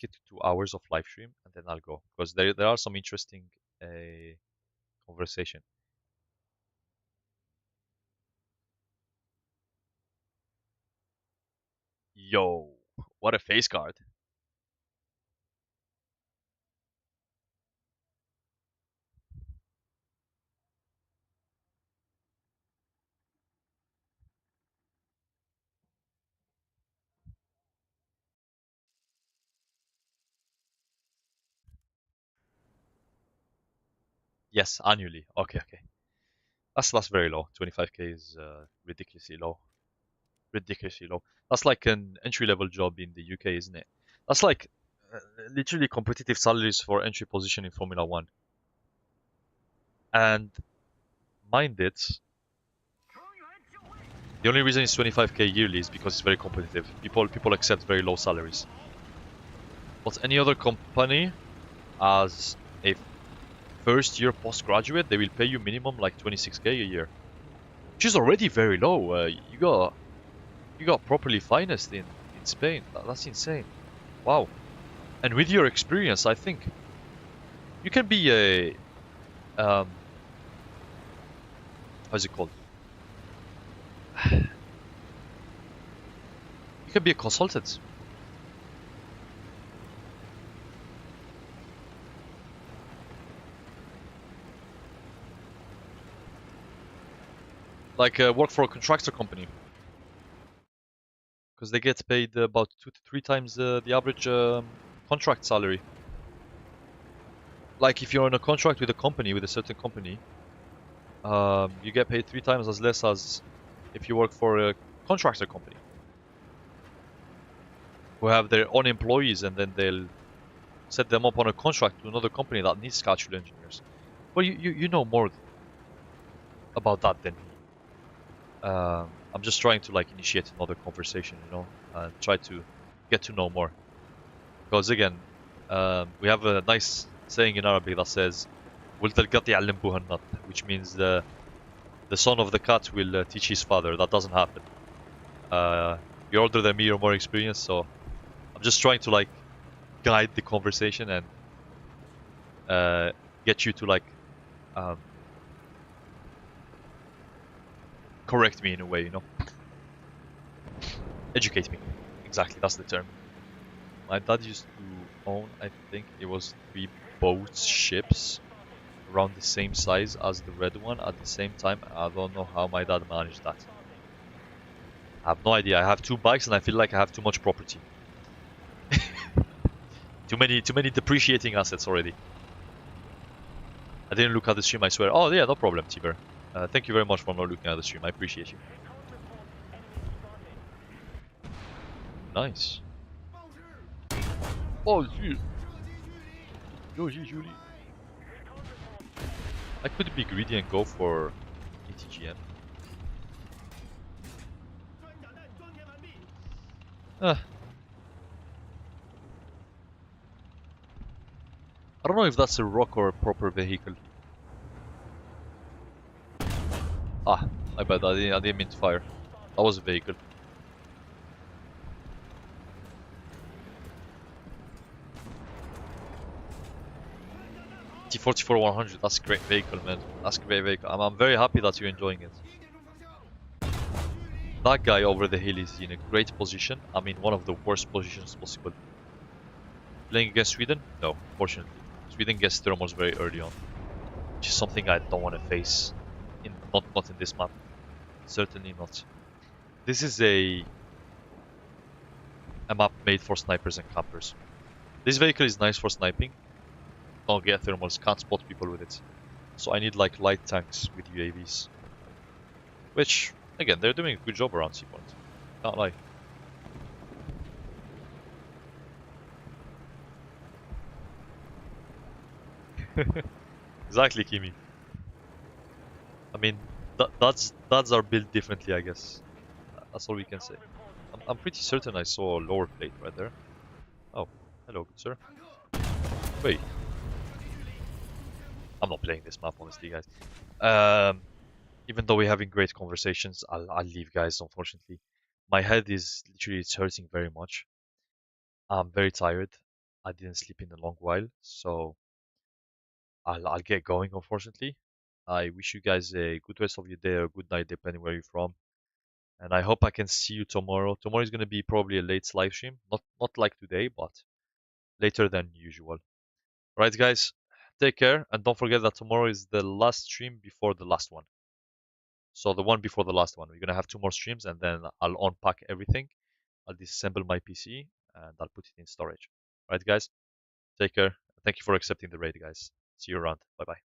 it to 2 hours of live stream, and then I'll go, because there are some interesting conversation. Yo, what a face card. Yes, annually. Okay. That's very low. 25k is ridiculously low. Ridiculously low. That's like an entry-level job in the UK, isn't it? That's like literally competitive salaries for entry position in Formula One. And mind it. The only reason it's 25k yearly is because it's very competitive. People accept very low salaries. But any other company, as a first year postgraduate, they will pay you minimum like 26k a year, which is already very low. You got properly financed in Spain. That's insane. Wow. And with your experience, I think you can be a how's it called? You can be a consultant. Like work for a contractor company. Because they get paid about 2 to 3 times the average contract salary. Like if you're on a contract with a company, with a certain company, you get paid 3 times as less as if you work for a contractor company who have their own employees, and then they'll set them up on a contract to another company that needs schedule engineers. Well, you know more about that than me. I'm just trying to like initiate another conversation, you know, and try to get to know more. Because again, we have a nice saying in Arabic that says, "ولد القط يعلمه النط," which means the son of the cat will teach his father. That doesn't happen. You're older than me, you're more experienced, so I'm just trying to like guide the conversation and get you to like correct me in a way, you know. Educate me. Exactly, that's the term. My dad used to own, I think it was 3 boats, ships, around the same size as the red one at the same time. I don't know how my dad managed that. I have no idea. I have 2 bikes and I feel like I have too much property. too many depreciating assets already. I didn't look at the stream, I swear. Oh yeah, no problem, Tiber. Thank you very much for not looking at the stream. I appreciate you. Nice. Oh, shit. Julie. I could be greedy and go for ATGM. I don't know if that's a rock or a proper vehicle. Ah, my bad. I didn't mean to fire. That was a vehicle. T44-100. That's a great vehicle, man. That's a great vehicle. I'm very happy that you're enjoying it. That guy over the hill is in a great position. I mean, one of the worst positions possible. Playing against Sweden? No, fortunately. Sweden gets thermals very early on, which is something I don't want to face. Not in this map. Certainly not. This is a map made for snipers and campers. This vehicle is nice for sniping. Don't get thermals, can't spot people with it. So I need like light tanks with UAVs. Which, again, they're doing a good job around C point. Can't lie. Exactly, Kimi. I mean, dads are built differently, I guess. That's all we can say. I'm pretty certain I saw a lower plate right there. Oh, hello, good sir. Wait. I'm not playing this map, honestly, guys. Even though we're having great conversations, I'll leave, guys, unfortunately. My head is literally, it's hurting very much. I'm very tired. I didn't sleep in a long while, so I'll get going, unfortunately. I wish you guys a good rest of your day or a good night, depending where you're from. And I hope I can see you tomorrow. Tomorrow is going to be probably a late live stream. Not like today, but later than usual. Alright, guys. Take care. And don't forget that tomorrow is the last stream before the last one. So the one before the last one. We're going to have 2 more streams, and then I'll unpack everything. I'll disassemble my PC, and I'll put it in storage. Alright, guys. Take care. Thank you for accepting the raid, guys. See you around. Bye-bye.